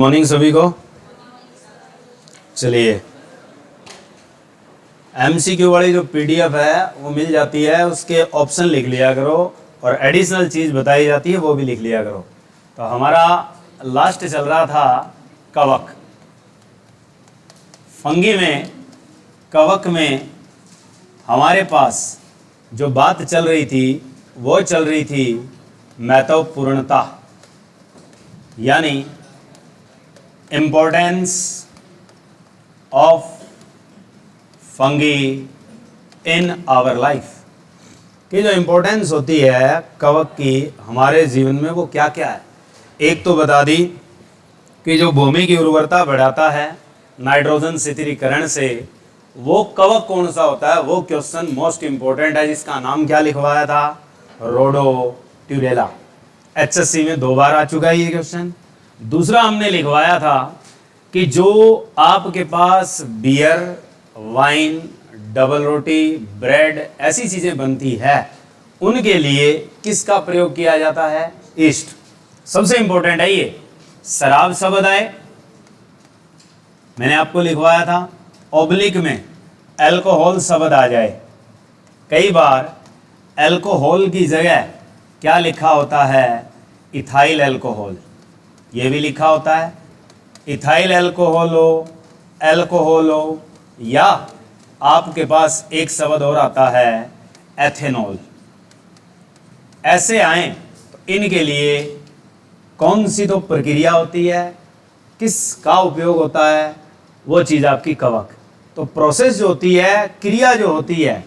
Morning सभी को। चलिए, एमसीक्यू वाली जो पीडीएफ है वो मिल जाती है, उसके ऑप्शन लिख लिया करो और एडिशनल चीज़ बताई जाती है वो भी लिख लिया करो। तो हमारा लास्ट चल रहा था कवक। फंगी में, कवक में हमारे पास जो बात चल रही थी वो चल रही थी महत्वपूर्णता, यानी importance of fungi in our life, कि जो इम्पोर्टेंस होती है कवक की हमारे जीवन में वो क्या क्या है। एक तो बता दी कि जो भूमि की उर्वरता बढ़ाता है नाइट्रोजन शिथिलीकरण से, वो कवक कौन सा होता है, वो क्वेश्चन मोस्ट इम्पोर्टेंट है, जिसका नाम क्या लिखवाया था, रोडोट्यूरेला। एचएससी में 2 बार आ चुका है ये क्वेश्चन। दूसरा हमने लिखवाया था कि जो आपके पास बियर, वाइन, डबल रोटी, ब्रेड ऐसी चीज़ें बनती है उनके लिए किसका प्रयोग किया जाता है, ईस्ट। सबसे इंपॉर्टेंट है ये। शराब शब्द आए, मैंने आपको लिखवाया था ऑब्लिक में अल्कोहल शब्द आ जाए। कई बार अल्कोहल की जगह क्या लिखा होता है, इथाइल अल्कोहल, ये भी लिखा होता है। इथाइल अल्कोहल हो, या आपके पास एक शब्द और आता है एथेनॉल। ऐसे आए तो इनके लिए कौन सी तो प्रक्रिया होती है, किसका उपयोग होता है, वो चीज़ आपकी कवक। तो प्रोसेस जो होती है, क्रिया जो होती है,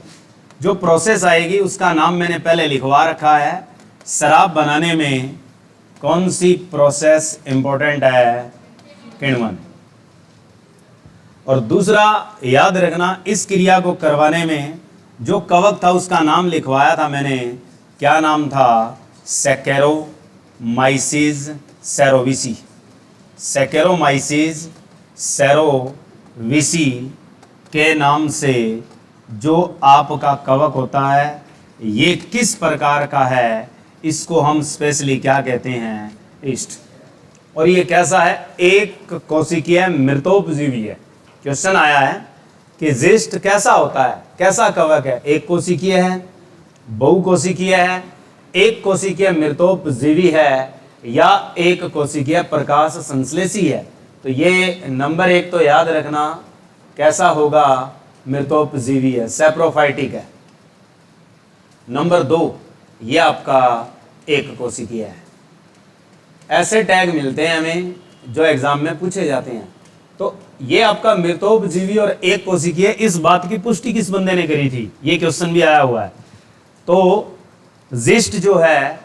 जो प्रोसेस आएगी उसका नाम मैंने पहले लिखवा रखा है। शराब बनाने में कौन सी प्रोसेस इंपॉर्टेंट है, किण्वन। और दूसरा याद रखना, इस क्रिया को करवाने में जो कवक था उसका नाम लिखवाया था मैंने, क्या नाम था, सैकेरोमाइसिस सेरोविसी। सैकेरोमाइसिस सेरोविसी के नाम से जो आपका कवक होता है ये किस प्रकार का है, इसको हम स्पेशली क्या कहते हैं, ईस्ट। और ये कैसा है, एक कोशिकीय मृतोपजीवी है। क्वेश्चन आया है कि जीस्ट कैसा होता है, कैसा कवक है, एक कोशिकीय है, बहुकोशिकीय है, एक कोशिकीय मृतोपजीवी है, या एक कोशिकीय प्रकाश संश्लेषी है। तो ये नंबर 1 तो याद रखना कैसा होगा, मृतोपजीवी है, सैप्रोफाइटिक है। नंबर 2 ये आपका एक कोशिकीय है। ऐसे टैग मिलते हैं हमें जो एग्जाम में पूछे जाते हैं। तो ये आपका मृतोपजीवी और एक कोशिकीय, इस बात की पुष्टि किस बंदे ने करी थी, ये क्वेश्चन भी आया हुआ है। तो जिस्ट जो है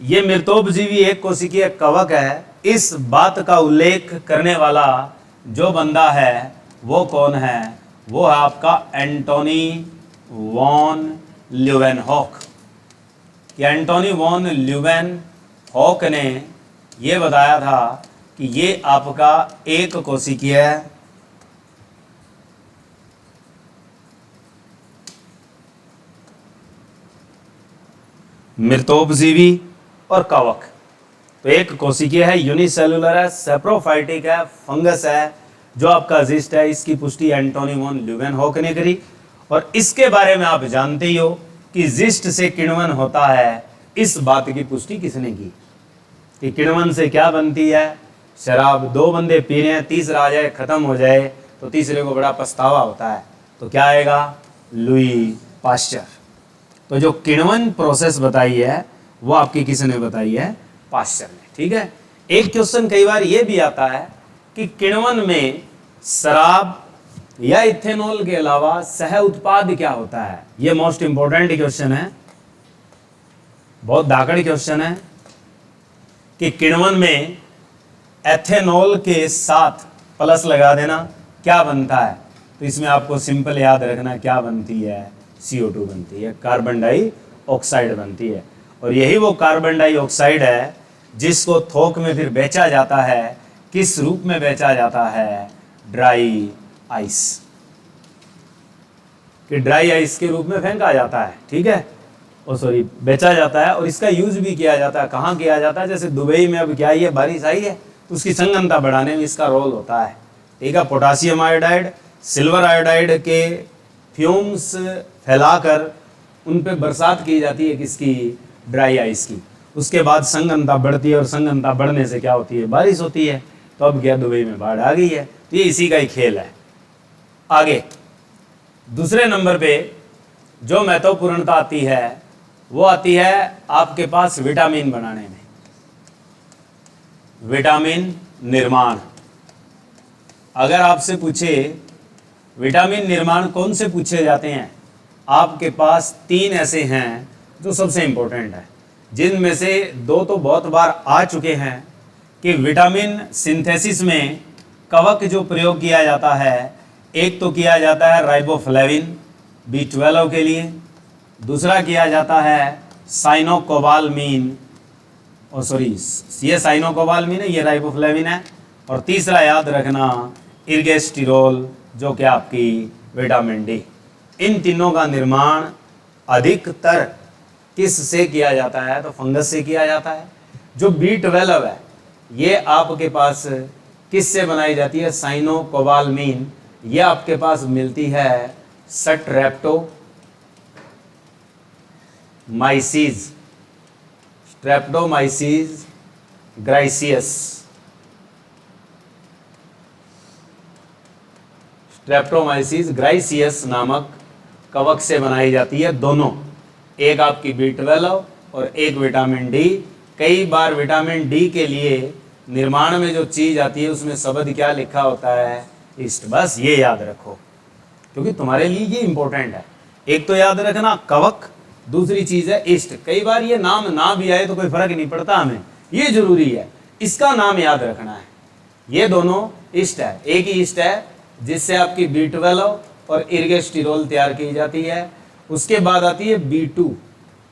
ये मृतोपजीवी एक कोशिकीय कवक है, इस बात का उल्लेख करने वाला जो बंदा है वो कौन है, वो है आपका Antony von Leeuwenhoek. Antony von Leeuwenhoek ने ये बताया था कि ये आपका एक कोशिकीय है, मृतोपजीवी और कवक। तो एक कोशिकीय है, यूनिसेलुलर है, सैप्रोफाइटिक है, फंगस है, जो आपका जिस्ट है। इसकी पुष्टि एंटोनी वॉन ल्यूवेनहॉक ने करी। और इसके बारे में आप जानते ही हो कि जिस्ट से किण्वन होता है, इस बात की पुष्टि किसने की कि किण्वन से क्या बनती है, शराब। 2 बंदे पी रहे हैं, तीसरा आ जाए खत्म हो जाए तो तीसरे को बड़ा पछतावा होता है, तो क्या आएगा, लुई पाश्चर। तो जो किण्वन प्रोसेस बताई है वो आपकी किसने बताई है, पाश्चर ने। ठीक है। एक क्वेश्चन कई बार ये भी आता है कि किण्वन में शराब या इथेनॉल के अलावा सह उत्पाद क्या होता है। ये मोस्ट इंपॉर्टेंट क्वेश्चन है, बहुत धाकड़ क्वेश्चन है कि किण्वन में एथेनॉल के साथ प्लस लगा देना क्या बनता है। तो इसमें आपको सिंपल याद रखना क्या बनती है, CO2 बनती है, कार्बन डाइऑक्साइड बनती है। और यही वो कार्बन डाइऑक्साइड है जिसको थोक में फिर बेचा जाता है, किस रूप में बेचा जाता है, ड्राई आइस, कि ड्राई आइस के रूप में फेंका जाता है। ठीक है, सॉरी बेचा जाता है। और इसका यूज भी किया जाता है, कहाँ किया जाता है, जैसे दुबई में अब क्या ही है, बारिश आई है उसकी संघनता बढ़ाने में इसका रोल होता है। ठीक है, पोटासियम आयोडाइड, सिल्वर आयोडाइड के फ्यूम्स फैलाकर उन पे बरसात की जाती है किसकी, ड्राई आइस की। उसके बाद संघनता बढ़ती है और संघनता बढ़ने से क्या होती है, बारिश होती है। तो अब क्या दुबई में बाढ़ आ गई है। तो ये इसी का ही खेल है। आगे दूसरे नंबर पे जो महत्वपूर्णता आती है वो आती है आपके पास विटामिन बनाने में, विटामिन निर्माण। अगर आपसे पूछे विटामिन निर्माण कौन से पूछे जाते हैं, आपके पास 3 ऐसे हैं जो सबसे इंपॉर्टेंट है, जिनमें से 2 तो बहुत बार आ चुके हैं कि विटामिन सिंथेसिस में कवक जो प्रयोग किया जाता है, एक तो किया जाता है राइबोफ्लेविन B12 के लिए, दूसरा किया जाता है साइनोकोबालमीन, ये साइनोकोबालमीन है, ये राइबोफ्लेविन है, और तीसरा याद रखना इर्गेस्टिरोल जो कि आपकी विटामिन डी। इन तीनों का निर्माण अधिकतर किस से किया जाता है, तो फंगस से किया जाता है। जो B12 है ये आपके पास किस से बनाई जाती है, साइनोकोबालमीन, ये आपके पास मिलती है स्ट्रेप्टोमाइसीज ग्राइसियस, स्ट्रेप्टोमाइसीज ग्राइसियस नामक कवक से बनाई जाती है। दोनों, एक आपकी B12 और एक विटामिन डी। कई बार विटामिन डी के लिए निर्माण में जो चीज आती है उसमें शब्द क्या लिखा होता है, ईस्ट। बस ये याद रखो क्योंकि तुम्हारे लिए ये इंपॉर्टेंट है। एक तो याद रखना कवक, दूसरी चीज है ईस्ट। कई बार ये नाम ना भी आए तो कोई फर्क नहीं पड़ता हमें, ये जरूरी है इसका नाम याद रखना है। ये दोनों ईस्ट है, एक ही ईस्ट है जिससे आपकी B12 और इर्गेस्टिरोल तैयार की जाती है। उसके बाद आती है B2।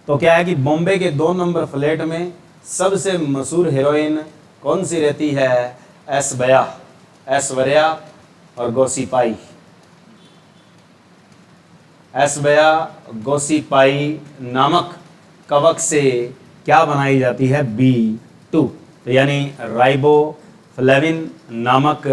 तो क्या है कि बॉम्बे के 2 नंबर फ्लैट में सबसे मशहूर हीरोइन कौन सी रहती है, ऐश्वर्या और गोसीपाई। ऐश्वर्या गोसीपाई नामक कवक से क्या बनाई जाती है, B2। तो यानी राइबोफ्लेविन नामक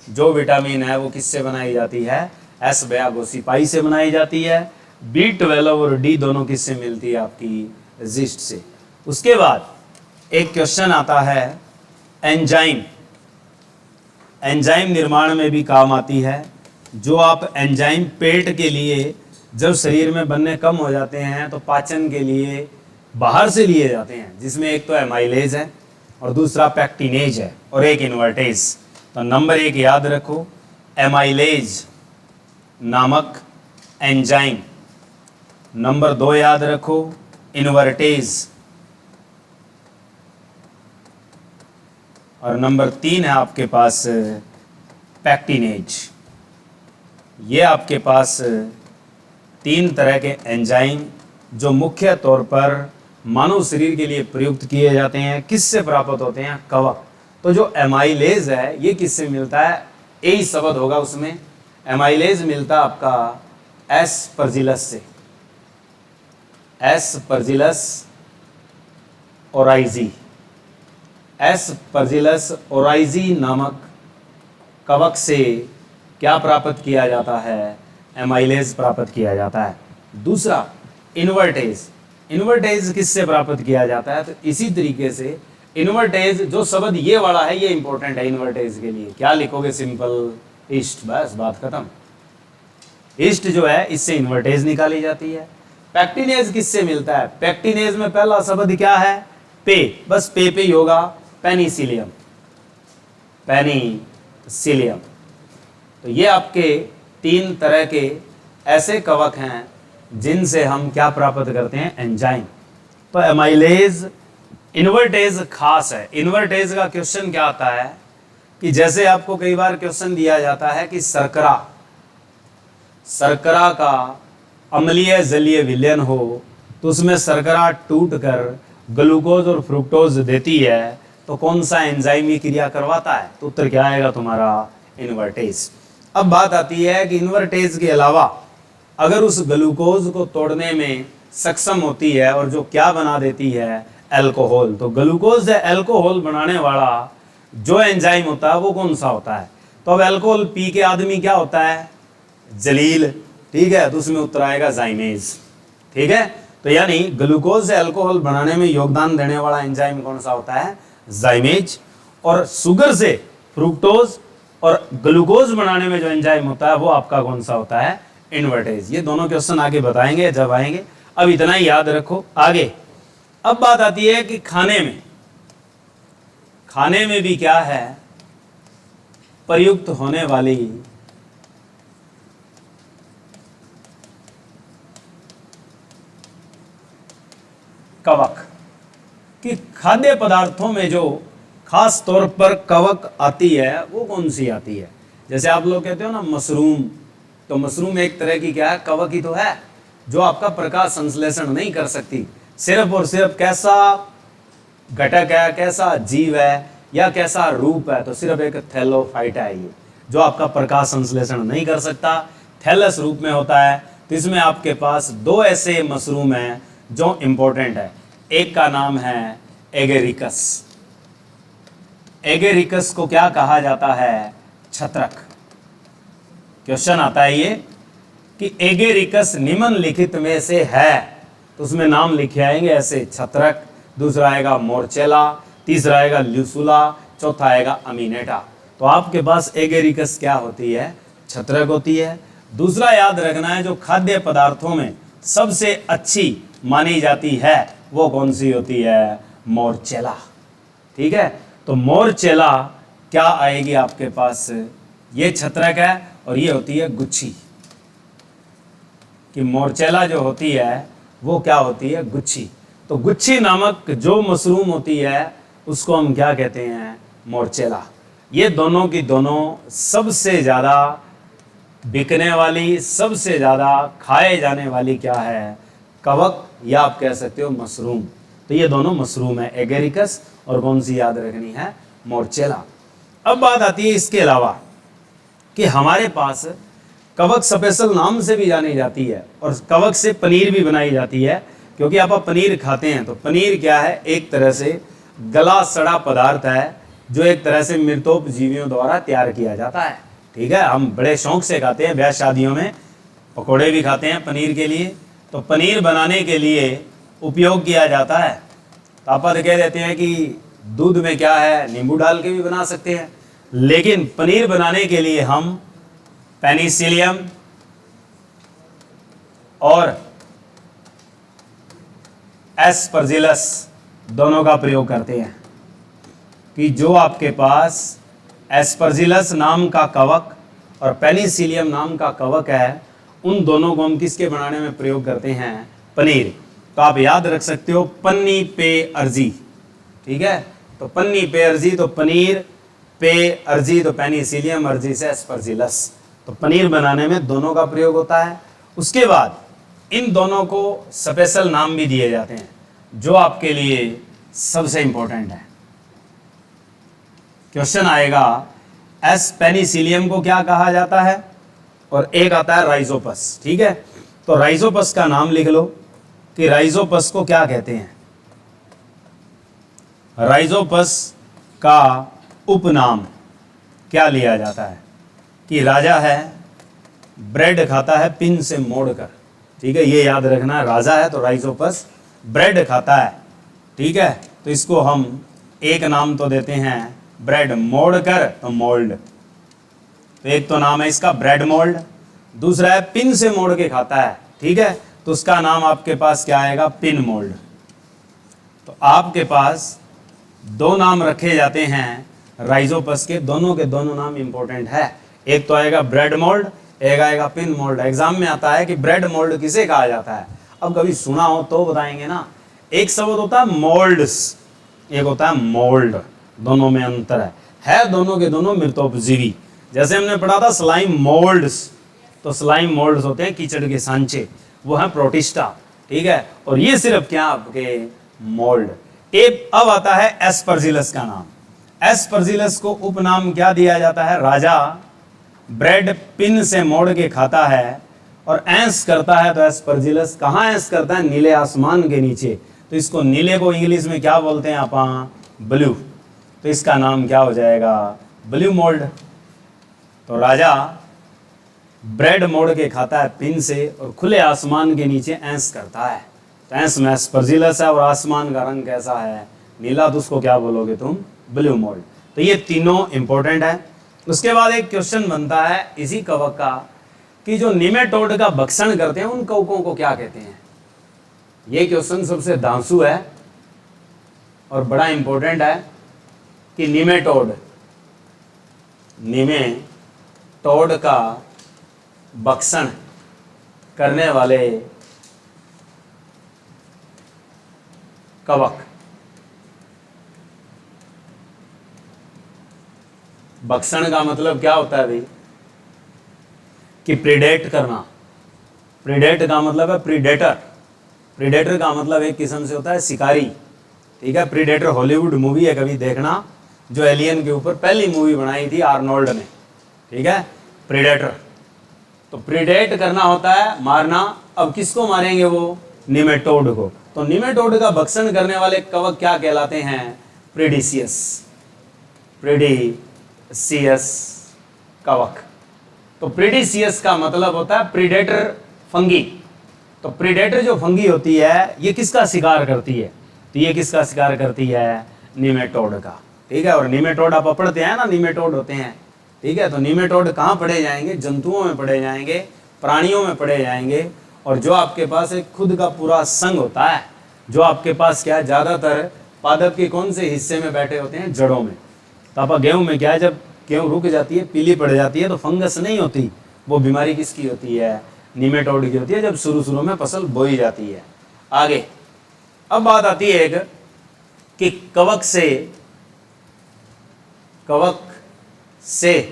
जो विटामिन है वो किससे बनाई जाती है, ऐश्वर्या गोसीपाई से बनाई जाती है। B12 और डी दोनों किससे मिलती है, आपकी जिस्ट से। उसके बाद एक क्वेश्चन आता है एंजाइम। एंजाइम निर्माण में भी काम आती है। जो आप एंजाइम पेट के लिए जब शरीर में बनने कम हो जाते हैं तो पाचन के लिए बाहर से लिए जाते हैं, जिसमें एक तो एमाइलेज है और दूसरा पैक्टिनेज है और एक इन्वर्टेज। तो नंबर 1 याद रखो, एमाइलेज नामक एंजाइम। नंबर 2 याद रखो, इन्वर्टेज। और नंबर 3 है आपके पास पैक्टिनेज। ये आपके पास 3 तरह के एंजाइम जो मुख्य तौर पर मानव शरीर के लिए प्रयुक्त किए जाते हैं, किससे प्राप्त होते हैं, कवक। तो जो एमाइलेज है ये किससे मिलता है, यही शब्द होगा उसमें। एमाइलेज मिलता आपका एस्परजिलस से, एस्परजिलस ओराइजी। एस्परजिलस ओराइजी नामक कवक से क्या प्राप्त किया जाता है, एमाइलेज प्राप्त किया जाता है। दूसरा इन्वर्टेज। इन्वर्टेज किससे प्राप्त किया जाता है, तो इसी तरीके से इन्वर्टेज, जो शब्द ये वाला है ये इंपॉर्टेंट है इन्वर्टेज के लिए। क्या लिखोगे, सिंपल ईस्ट, बस बात खत्म। ईस्ट जो है इससे इन्वर्टेज निकाली जाती है। पैक्टिनेज किससे मिलता है, पैक्टिनेज में पहला शब्द क्या है, पे, बस पे ही होगा, पेनिसिलियम, पेनिसिलियम। तो ये आपके 3 तरह के ऐसे कवक हैं जिनसे हम क्या प्राप्त करते हैं, एंजाइम। तो एमाइलेज, इन्वर्टेज खास है। इन्वर्टेज का क्वेश्चन क्या आता है कि जैसे आपको कई बार क्वेश्चन दिया जाता है कि शर्करा का अम्लीय जलीय विलयन हो तो उसमें शर्करा टूटकर ग्लूकोज और फ्रुक्टोज देती है, तो कौन सा एंजाइम ये क्रिया करवाता है, तो उत्तर क्या आएगा तुम्हारा, इन्वर्टेज। अब बात आती है कि इन्वर्टेज के अलावा अगर उस ग्लूकोज को तोड़ने में सक्षम होती है और जो क्या बना देती है, अल्कोहल। तो ग्लूकोज है अल्कोहल बनाने वाला जो एंजाइम होता है वो कौन सा होता है? तो अब अल्कोहल पी के आदमी क्या होता है? जलील, ठीक है, तो उसमें उत्तर आएगा जाइमेज, ठीक है। तो यानी ग्लूकोज से अल्कोहल बनाने में योगदान देने वाला एंजाइम कौन सा होता है? जाइमेज। और शुगर से फ्रुक्टोज और ग्लूकोज बनाने में जो एंजाइम होता है वो आपका कौन सा होता है? इन्वर्टेज। ये दोनों क्वेश्चन आगे बताएंगे जब आएंगे, अब इतना ही याद रखो। आगे अब बात आती है कि खाने में भी क्या है? प्रयुक्त होने वाली कवक, कि खाद्य पदार्थों में जो खास तौर पर कवक आती है वो कौन सी आती है? जैसे आप लोग कहते हो ना मशरूम, तो मशरूम एक तरह की क्या है? कवक ही तो है, जो आपका प्रकाश संश्लेषण नहीं कर सकती। सिर्फ और सिर्फ कैसा घटक है, कैसा जीव है या कैसा रूप है? तो सिर्फ एक थैलोफाइटा है ये, जो आपका प्रकाश संश्लेषण नहीं कर सकता, थैलस रूप में होता है। तो इसमें आपके पास दो ऐसे मशरूम हैं जो इंपॉर्टेंट है। एक का नाम है एगेरिकस। एगेरिकस को क्या कहा जाता है? छत्रक। क्वेश्चन आता है ये कि एगेरिकस निम्नलिखित में से है, तो उसमें नाम लिखे आएंगे ऐसे: छत्रक, दूसरा आएगा मोर्चेला, तीसरा आएगा ल्यूसुला, चौथा आएगा अमीनेटा। तो आपके पास एगेरिकस क्या होती है? छत्रक होती है। दूसरा याद रखना है, जो खाद्य पदार्थों में सबसे अच्छी मानी जाती है वो कौन सी होती है? मोर्चेला, ठीक है। तो मोर्चेला क्या आएगी आपके पास? ये छत्रक है और ये होती है गुच्छी, कि मोर्चेला जो होती है वो क्या होती है? गुच्छी। तो गुच्छी नामक जो मशरूम होती है उसको हम क्या कहते हैं? मोर्चेला। ये दोनों की दोनों सबसे ज़्यादा बिकने वाली, सबसे ज़्यादा खाए जाने वाली क्या है? कवक, या आप कह सकते हो मशरूम। तो ये दोनों मशरूम है, एगेरिकस और कौन सी याद रखनी है? मोर्चेला। अब बात आती है इसके अलावा कि हमारे पास कवक स्पेशल नाम से भी जानी जाती है, और कवक से पनीर भी बनाई जाती है। क्योंकि आप पनीर खाते हैं, तो पनीर क्या है? एक तरह से गला सड़ा पदार्थ है, जो एक तरह से मृतोप जीवियों द्वारा तैयार किया जाता है, ठीक है। हम बड़े शौक से खाते हैं, ब्याह शादियों में पकोड़े भी खाते हैं पनीर के लिए। तो पनीर बनाने के लिए उपयोग किया जाता है। तो आप कह देते हैं कि दूध में क्या है? नींबू डाल के भी बना सकते हैं, लेकिन पनीर बनाने के लिए हम पेनिसिलियम और एस्परजिलस दोनों का प्रयोग करते हैं। कि जो आपके पास एस्परजिलस नाम का कवक और पेनिसिलियम नाम का कवक है, उन दोनों को हम किसके बनाने में प्रयोग करते हैं? पनीर। तो आप याद रख सकते हो पन्नी पे अर्जी, ठीक है। तो पन्नी पे अर्जी, तो पनीर, पे अर्जी तो पेनिसिलियम, अर्जी से एस्परजिलस। तो पनीर बनाने में दोनों का प्रयोग होता है। उसके बाद इन दोनों को स्पेशल नाम भी दिए जाते हैं, जो आपके लिए सबसे इंपॉर्टेंट है। क्वेश्चन आएगा एस पेनिसिलियम को क्या कहा जाता है? और एक आता है राइजोपस, ठीक है। तो राइजोपस का नाम लिख लो कि राइजोपस को क्या कहते हैं? राइजोपस का उपनाम क्या लिया जाता है? कि राजा है, ब्रेड खाता है पिन से मोड़कर, ठीक है। ये याद रखना, राजा है तो राइजोपस ब्रेड खाता है, ठीक है। तो इसको हम एक नाम तो देते हैं ब्रेड मोड़कर, तो मोल्ड। तो एक तो नाम है इसका ब्रेड मोल्ड, दूसरा है पिन से मोड़ के खाता है, ठीक है। तो उसका नाम आपके पास क्या आएगा? Pin mould. तो आपके पास दो नाम रखे जाते हैं राइजोपस के, दोनों के दोनों नाम इंपॉर्टेंट है। एक तो आएगा ब्रेड मोल्ड, एक आएगा पिन मोल्ड। एग्जाम में आता है कि ब्रेड मोल्ड किसे कहा जाता है? अब कभी सुना हो तो बताएंगे ना। एक शब्द होता है मोल्ड्स, एक होता है मोल्ड, दोनों में अंतर है दोनों के दोनों मृतोपजीवी। जैसे हमने पढ़ा था स्लाइम मोल्ड्स, तो स्लाइम मोल्ड्स होते हैं कीचड़ के सांचे, वो है प्रोटिस्टा, ठीक है। और ये सिर्फ क्या आपके मोल्ड। अब आता है एस्परजिलस का नाम। एस्परजिलस को उपनाम क्या दिया जाता है? राजा ब्रेड पिन से मोड़ के खाता है और ऐश करता है, तो एस्परजिलस कहाँ ऐश करता है? नीले आसमान के नीचे। तो इसको नीले को इंग्लिश में क्या बोलते हैं आप? ब्लू। तो इसका नाम क्या हो जाएगा, ब्लू मोल्ड। तो राजा ब्रेड मोड़ के खाता है पिन से और खुले आसमान के नीचे ऐंस करता है। तो ऐंस में एस्परजिलस है और आसमान का रंग कैसा है, नीला, तो उसको क्या बोलोगे तुम, ब्लू मोल्ड। तो ये तीनों इंपॉर्टेंट है। उसके बाद एक क्वेश्चन बनता है इसी कवक का कि जो निमेटोड का भक्षण करते हैं उन कवकों को क्या कहते हैं। ये क्वेश्चन सबसे धांसू है और बड़ा इंपॉर्टेंट है कि निमेटोड का भक्षण करने वाले कवक, भक्षण का मतलब क्या होता है भाई, कि प्रीडेट करना। प्रीडेट का मतलब है प्रीडेटर। प्रीडेटर का मतलब एक किस्म से होता है शिकारी, ठीक है। प्रीडेटर हॉलीवुड मूवी है, कभी देखना, जो एलियन के ऊपर पहली मूवी बनाई थी आर्नोल्ड ने, ठीक है, प्रीडेटर। तो प्रीडेट करना होता है मारना। अब किसको मारेंगे, वो निमेटोड को। तो निमेटोड का भक्षण करने वाले कवक क्या कहलाते हैं, प्रीडिसियस। प्रीडिसियस कवक। तो प्रीडिसियस का मतलब होता है प्रीडेटर फंगी। तो प्रीडेटर जो फंगी होती है ये किसका शिकार करती है, तो ये किसका शिकार करती है, निमेटोड का, ठीक है। और निमेटोड आप पढ़ते हैं ना, निमेटोड होते हैं, ठीक है। तो निमेटोड कहाँ पढ़े जाएंगे, जंतुओं में पढ़े जाएंगे, प्राणियों में पढ़े जाएंगे। और जो आपके पास एक खुद का पूरा संघ होता है, जो आपके पास क्या है, ज़्यादातर पादप के कौन से हिस्से में बैठे होते हैं, जड़ों में। तो आप गेहूँ में क्या है, जब गेहूँ रुक जाती है, पीली पड़ जाती है, तो फंगस नहीं होती, वो बीमारी किसकी होती है, निमेटोड की होती है, जब शुरू में फसल बोई जाती है। आगे अब बात आती है एक कि कवक से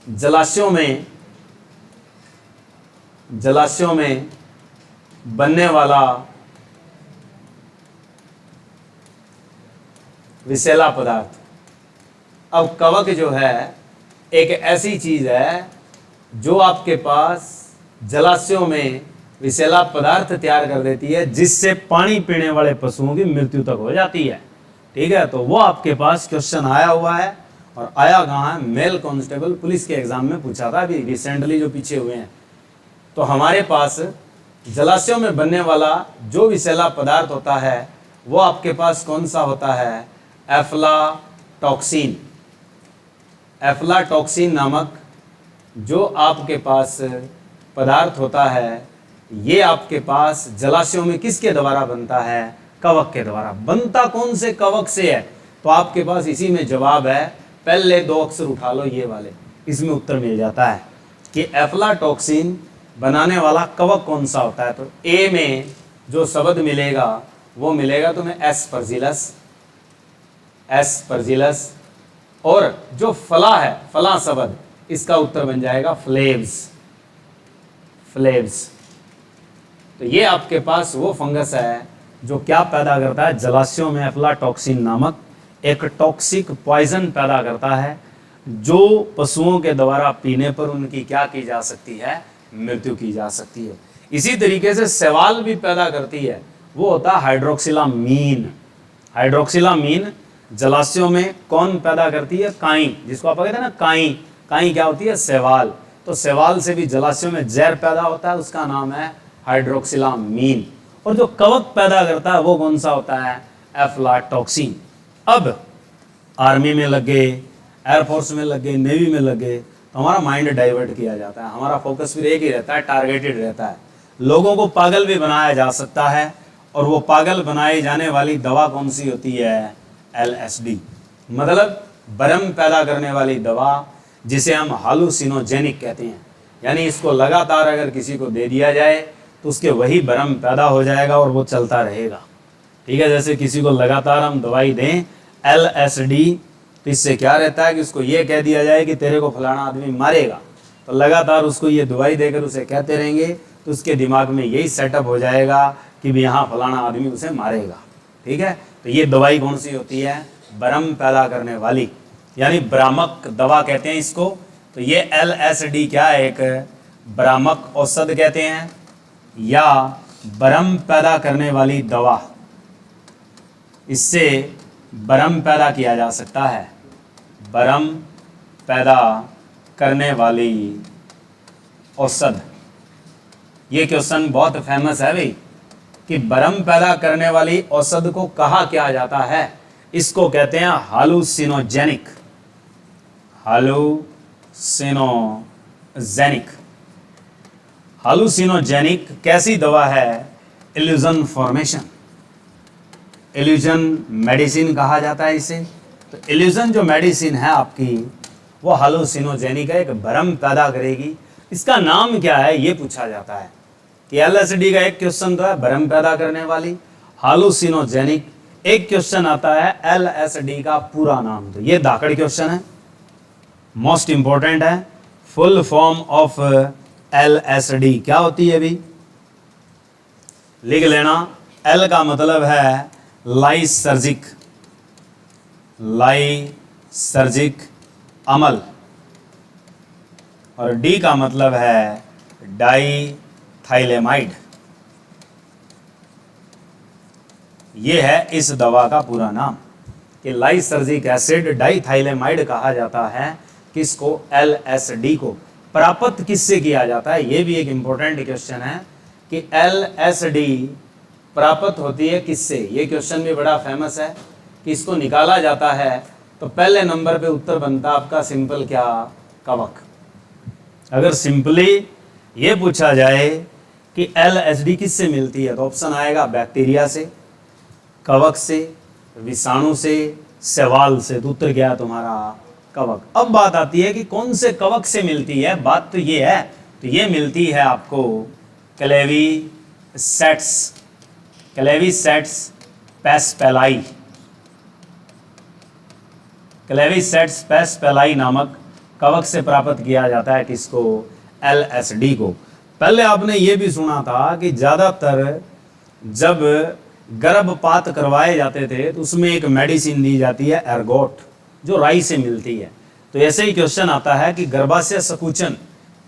जलाशयों में बनने वाला विषैला पदार्थ। अब कवक जो है एक ऐसी चीज है जो आपके पास जलाशयों में विषैला पदार्थ तैयार कर देती है, जिससे पानी पीने वाले पशुओं की मृत्यु तक हो जाती है, ठीक है। तो वो आपके पास क्वेश्चन आया हुआ है, और आया कहाँ है, मेल कांस्टेबल पुलिस के एग्जाम में पूछा था अभी रिसेंटली, जो पीछे हुए हैं। तो हमारे पास जलाशयों में बनने वाला जो विषैला पदार्थ होता है वो आपके पास कौन सा होता है, एफ्लाटॉक्सिन। एफ्लाटॉक्सिन नामक जो आपके पास पदार्थ होता है, ये आपके पास जलाशयों में किसके द्वारा बनता है, कवक के द्वारा। बनता कौन से कवक से है, तो आपके पास इसी में जवाब है। पहले दो अक्षर उठा लो ये वाले, इसमें उत्तर मिल जाता है कि एफ्लाटॉक्सिन बनाने वाला कवक कौन सा होता है। तो ए में जो शब्द मिलेगा वो मिलेगा तुम्हें एस्परजिलस, एस्परजिलस। और जो फला है, फला शब्द, इसका उत्तर बन जाएगा फ्लेव्स, फ्लेव्स। तो ये आपके पास वो फंगस है जो क्या पैदा करता है, जलाशयों में एफ्लाटॉक्सिन नामक एक टॉक्सिक पॉइजन पैदा करता है, जो पशुओं के द्वारा पीने पर उनकी क्या की जा सकती है, मृत्यु की जा सकती है। इसी तरीके से शैवाल भी पैदा करती है, वो होता है हाइड्रोक्सिलामीन। हाइड्रोक्सिलामीन जलाशयों में कौन पैदा करती है, काई, जिसको आप कहते हैं ना काई। काई क्या होती है, शैवाल। तो शैवाल से भी जलाशयों में जहर पैदा होता है, उसका नाम है हाइड्रोक्सिलामीन। और जो कवक पैदा करता है वो कौन सा होता है, एफ्लाटॉक्सिन। अब आर्मी में लग गए, एयरफोर्स में लग गए, नेवी में लग गए, तो हमारा माइंड डाइवर्ट किया जाता है, हमारा फोकस फिर एक ही रहता है, टारगेटेड रहता है। लोगों को पागल भी बनाया जा सकता है, और वो पागल बनाई जाने वाली दवा कौन सी होती है, LSD, मतलब भ्रम पैदा करने वाली दवा, जिसे हम हालुसिनोजेनिक कहते हैं। यानी इसको लगातार अगर किसी को दे दिया जाए तो उसके वही भ्रम पैदा हो जाएगा और वो चलता रहेगा, ठीक है। जैसे किसी को लगातार हम दवाई दें LSD, तो इससे क्या रहता है कि उसको ये कह दिया जाए कि तेरे को फलाना आदमी मारेगा, तो लगातार उसको ये दवाई देकर उसे कहते रहेंगे, तो उसके दिमाग में यही सेटअप हो जाएगा कि भी यहाँ फलाना आदमी उसे मारेगा, ठीक है। तो ये दवाई कौन सी होती है, भ्रम पैदा करने वाली, यानी भ्रामक दवा कहते हैं इसको। तो ये LSD क्या है, एक भ्रामक औषध कहते हैं, या भ्रम पैदा करने वाली दवा। इससे बरम पैदा किया जा सकता है, बरम पैदा करने वाली औषध। ये क्वेश्चन बहुत फेमस है भाई कि बरम पैदा करने वाली औषध को कहा क्या जाता है? इसको कहते हैं हालूसिनोजेनिक, हालूसिनोजेनिक। हालूसिनोजेनिक कैसी दवा है? इल्यूजन फॉर्मेशन, इल्यूजन मेडिसिन कहा जाता है इसे। तो इल्यूजन जो मेडिसिन है आपकी वो हालूसिनोजेनिक है, एक भ्रम पैदा करेगी। इसका नाम क्या है ये पूछा जाता है कि एलएसडी का एक क्वेश्चन तो है भ्रम पैदा करने वाली, हालूसिनोजेनिक एक क्वेश्चन आता है एलएसडी का पूरा नाम। तो ये दाकड़ क्वेश्चन है, मोस्ट इंपॉर्टेंट है। फुल फॉर्म ऑफ एलएसडी क्या होती है भी? लिख लेना। एल का मतलब है लाइसर्जिक, लाइसर्जिक अमल, और डी का मतलब है डाइथाइलेमाइड। ये है इस दवा का पूरा नाम कि लाइसर्जिक एसिड डाइथाइलेमाइड कहा जाता है। किसको? एलएसडी को। प्राप्त किससे किया जाता है? ये भी एक इंपॉर्टेंट क्वेश्चन है कि एलएसडी प्राप्त होती है किससे? ये क्वेश्चन भी बड़ा फेमस है कि इसको निकाला जाता है। तो पहले नंबर पे उत्तर बनता आपका सिंपल क्या? कवक। अगर सिंपली ये पूछा जाए कि एलएसडी किससे मिलती है तो ऑप्शन आएगा बैक्टीरिया से, कवक से, विषाणु से, शैवाल से। तो उत्तर क्या है तुम्हारा? कवक। अब बात आती है कि कौन से कवक से मिलती है। बात तो ये है, तो ये मिलती है आपको क्लेवीसेट्स, क्लेवीसेट्स पैस्पेलाई, क्लेवीसेट्स पैस्पेलाई नामक कवक से प्राप्त किया जाता है। किसको? एलएसडी को। पहले आपने ये भी सुना था कि ज़्यादातर जब गर्भपात करवाए जाते थे तो उसमें एक मेडिसिन दी जाती है एर्गोट, जो राई से मिलती है। तो ऐसे ही क्वेश्चन आता है कि गर्भाशय संकुचन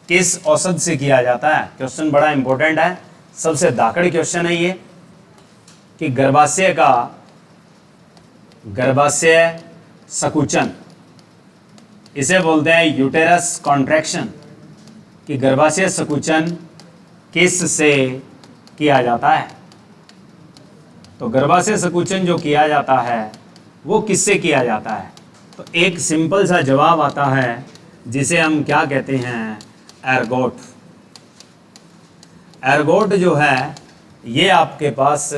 किस औषध से किया जाता है? क्वेश्चन बड़ा इंपॉर्टेंट है, सबसे दाकड़ क्वेश्चन है ये कि गर्भाशय का, गर्भाशय संकुचन इसे बोलते हैं यूटेरस कॉन्ट्रैक्शन, कि गर्भाशय संकुचन किस से किया जाता है? तो गर्भाशय संकुचन जो किया जाता है वो किससे किया जाता है? तो एक सिंपल सा जवाब आता है जिसे हम क्या कहते हैं? एर्गोट। एर्गोट जो है ये आपके पास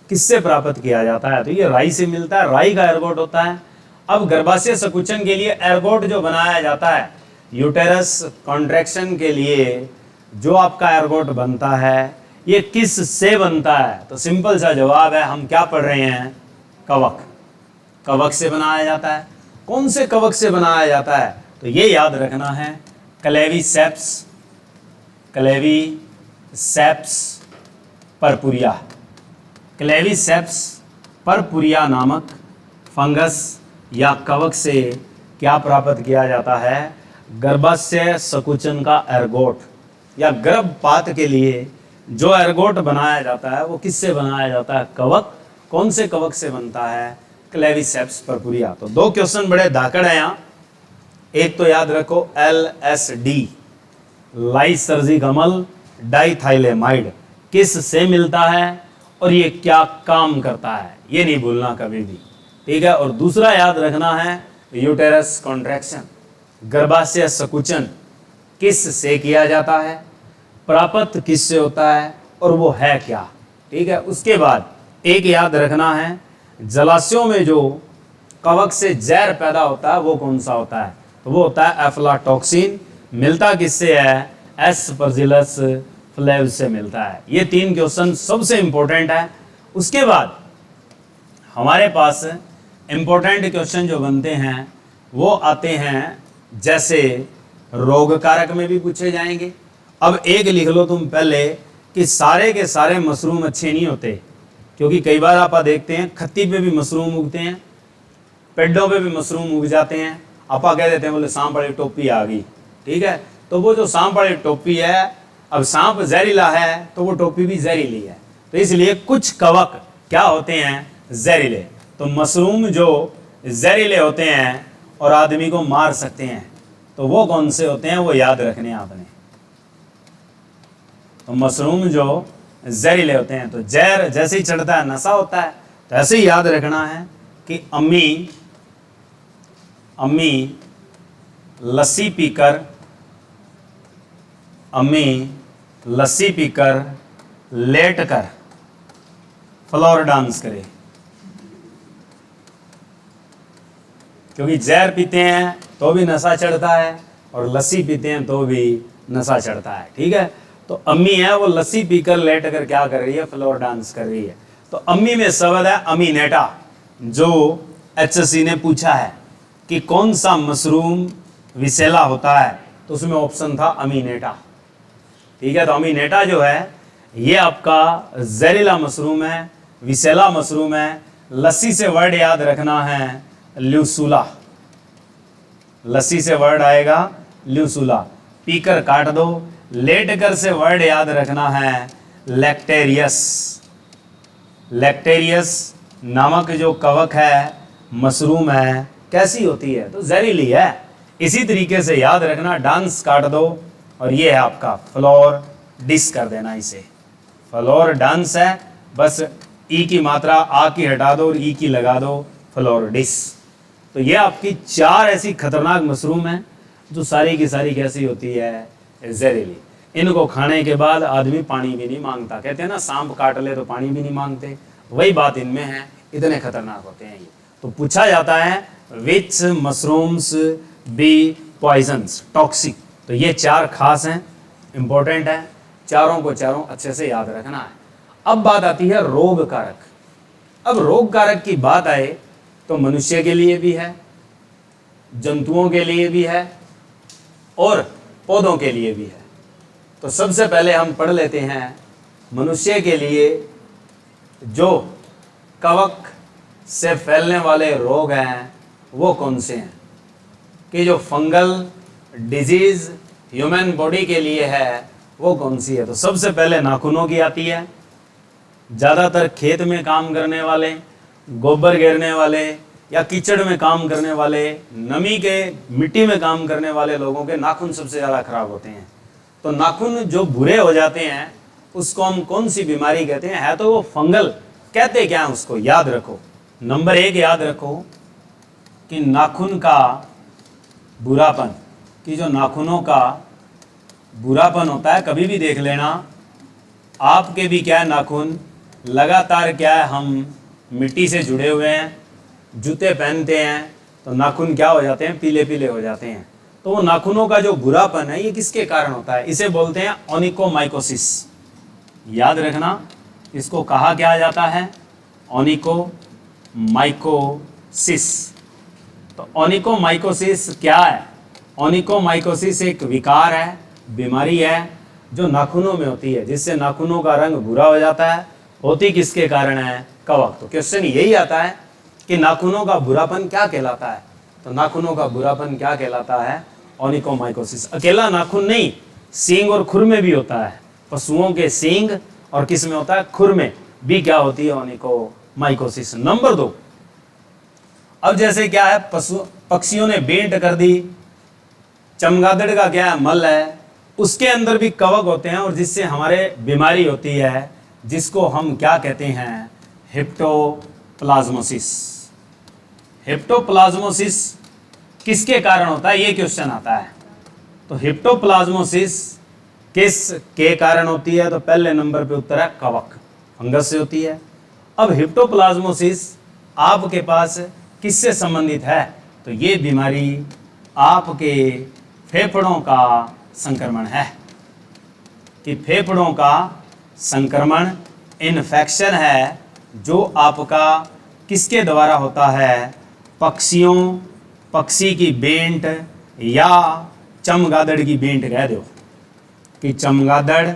किससे प्राप्त किया जाता है? तो ये राई से मिलता है, राई का एर्गोट होता है। अब गर्भाशय संकुचन के लिए एर्गोट जो बनाया जाता है, यूटेरस कॉन्ट्रैक्शन के लिए जो आपका एर्गोट बनता है, ये किस से बनता है? तो सिंपल सा जवाब है, हम क्या पढ़ रहे हैं? कवक। कवक से बनाया जाता है। कौन से कवक से बनाया जाता है? तो ये याद रखना है, क्लेवीसेप्स, क्लेवीसेप्स परपुरिया, क्लेवीसेप्स परपुरिया नामक फंगस या कवक से क्या प्राप्त किया जाता है? गर्भाशय संकुचन का एर्गोट, या गर्भपात के लिए जो एर्गोट बनाया जाता है वो किससे बनाया जाता है? कवक। कौन से कवक से बनता है? क्लेवीसेप्स परपुरिया। तो दो क्वेश्चन बड़े धाकड़ हैं यहाँ। एक तो याद रखो एलएसडी, लाइसर्जिक अमल डाइथाइलेमाइड, किस से मिलता है और ये क्या काम करता है, ये नहीं भूलना कभी भी, ठीक है। और दूसरा याद रखना है यूटेरस कॉन्ट्रैक्शन, गर्भाशय संकुचन किस से किया जाता है, प्राप्त किससे होता है और वो है क्या, ठीक है। उसके बाद एक याद रखना है, जलाशयों में जो कवक से जहर पैदा होता है वो कौन सा होता है? तो वो होता है एफ्लाटॉक्सिन। मिलता किससे है? एस्परजिलस फ्लेव से मिलता है। ये तीन क्वेश्चन सबसे इंपॉर्टेंट है। उसके बाद हमारे पास इंपॉर्टेंट क्वेश्चन जो बनते हैं वो आते हैं, जैसे रोग कारक में भी पूछे जाएंगे। अब एक लिख लो तुम पहले कि सारे के सारे मशरूम अच्छे नहीं होते, क्योंकि कई बार आप देखते हैं खत्ती पे भी मशरूम उगते हैं, पेड़ों पे भी मशरूम उग जाते हैं। आपा कह देते हैं बोले सांप वाली टोपी आ गई, ठीक है। तो वो जो सांप वाली टोपी है, अब सांप जहरीला है तो वो टोपी भी जहरीली है, तो इसलिए कुछ कवक क्या होते हैं? जहरीले। तो तो मशरूम जो जहरीले होते हैं और आदमी को मार सकते हैं, तो वो कौन से होते हैं, वो याद रखने हैं आपने। तो मशरूम जो जहरीले होते हैं, तो जहर जैसे ही चढ़ता है नशा होता है, तो ऐसे ही याद रखना है कि अम्मी लस्सी पीकर लेट कर फ्लोर डांस करे। क्योंकि जहर पीते हैं तो भी नशा चढ़ता है और लस्सी पीते हैं तो भी नशा चढ़ता है। ठीक है, तो अम्मी है वो लस्सी पीकर लेट कर क्या कर रही है, फ्लोर डांस कर रही है। तो अम्मी में शब्द है अमीनेटा, जो HSC ने पूछा है कि कौन सा मशरूम विषैला होता है, तो उसमें ऑप्शन था अमीनेटा। ठीक है, तो अमीनेटा जो है ये आपका जहरीला मशरूम है, विषैला मशरूम है। लस्सी से वर्ड याद रखना है ल्यूसुला, लस्सी से वर्ड आएगा ल्यूसुला, पीकर काट दो। लेटकर से वर्ड याद रखना है लैक्टेरियस, लैक्टेरियस नामक जो कवक है, मशरूम है, कैसी होती है, तो जहरीली है। इसी तरीके से याद रखना, डांस काट दो और ये है आपका फ्लोर डिस कर देना, इसे फ्लोर डांस है, बस ई की मात्रा आ की हटा दो और ई की लगा दो, फ्लोर डिस। तो ये आपकी 4 ऐसी खतरनाक मशरूम हैं जो सारी की सारी कैसी होती है, जहरीली। इनको खाने के बाद आदमी पानी भी नहीं मांगता, कहते हैं ना सांप काट ले तो पानी भी नहीं मांगते, वही बात इनमें है, इतने खतरनाक होते हैं ये। तो पूछा जाता है विच मशरूम्स बी पॉइजन्स टॉक्सिक, तो ये 4 खास हैं, इंपॉर्टेंट है, चारों को चारों अच्छे से याद रखना है। अब बात आती है रोग कारक। अब रोग कारक की बात आए तो मनुष्य के लिए भी है, जंतुओं के लिए भी है और पौधों के लिए भी है। तो सबसे पहले हम पढ़ लेते हैं मनुष्य के लिए जो कवक से फैलने वाले रोग हैं वो कौन से हैं, कि जो फंगल डिजीज ह्यूमन बॉडी के लिए है वो कौन सी है। तो सबसे पहले नाखूनों की आती है। ज़्यादातर खेत में काम करने वाले, गोबर घेरने वाले या कीचड़ में काम करने वाले, नमी के मिट्टी में काम करने वाले लोगों के नाखून सबसे ज़्यादा खराब होते हैं। तो नाखून जो बुरे हो जाते हैं उसको हम कौन सी बीमारी कहते हैं, है तो वो फंगल, कहते क्या है उसको याद रखो। नंबर 1 याद रखो कि नाखून का बुरापन, कि जो नाखूनों का बुरापन होता है, कभी भी देख लेना आपके भी क्या है नाखून, लगातार क्या है हम मिट्टी से जुड़े हुए हैं, जूते पहनते हैं तो नाखून क्या हो जाते हैं, पीले पीले हो जाते हैं। तो वो नाखूनों का जो बुरापन है ये किसके कारण होता है, इसे बोलते हैं ओनिकोमाइकोसिस। याद रखना, इसको कहा क्या जाता है, ओनिकोमाइकोसिस। तो ओनिकोमाइकोसिस क्या है, ओनिकोमाइकोसिस एक विकार है, बीमारी है जो नाखूनों में होती है, जिससे नाखूनों का रंग भूरा हो जाता है। होती किसके कारण है, कवक। तो क्वेश्चन यही आता है कि नाखूनों का बुरापन क्या कहलाता है, तो नाखूनों का बुरापन क्या कहलाता है, ओनिकोमाइकोसिस। अकेला नाखून नहीं, सींग और खुर में भी होता है, पशुओं के सींग और किस में होता है, खुर में भी क्या होती है, ओनिकोमाइकोसिस। नंबर 2, अब जैसे क्या है, पक्षियों ने बेंट कर दी, चमगादड़ का क्या है, मल है, उसके अंदर भी कवक होते हैं और जिससे हमारे बीमारी होती है, जिसको हम क्या कहते हैं, हिप्टोप्लाज्मोसिस। हिप्टोप्लाज्मोसिस किसके कारण होता है, ये क्वेश्चन आता है। तो हिप्टोप्लाज्मोसिस किस के कारण होती है, तो पहले नंबर पे उत्तर है कवक, फंगस से होती है। अब हिप्टोप्लाज्मोसिस आपके पास किससे संबंधित है, तो ये बीमारी आपके फेफड़ों का संक्रमण है, कि फेफड़ों का संक्रमण इन्फेक्शन है जो आपका किसके द्वारा होता है, पक्षी की बेंट या चमगादड़ की बेंट कह दो, कि चमगादड़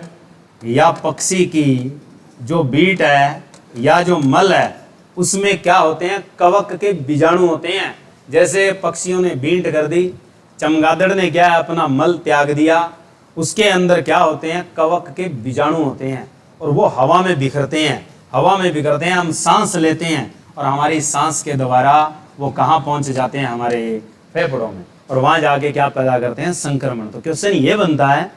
या पक्षी की जो बीट है या जो मल है उसमें क्या होते हैं, कवक के बीजाणु होते हैं। जैसे पक्षियों ने बींट कर दी, चमगादड़ ने क्या है अपना मल त्याग दिया, उसके अंदर क्या होते हैं, कवक के बीजाणु होते हैं और वो हवा में बिखरते हैं, हम सांस लेते हैं और हमारी सांस के द्वारा वो कहाँ पहुंच जाते हैं, हमारे फेफड़ों में, और वहां जाके क्या पैदा करते हैं, संक्रमण। तो क्वेश्चन ये बनता है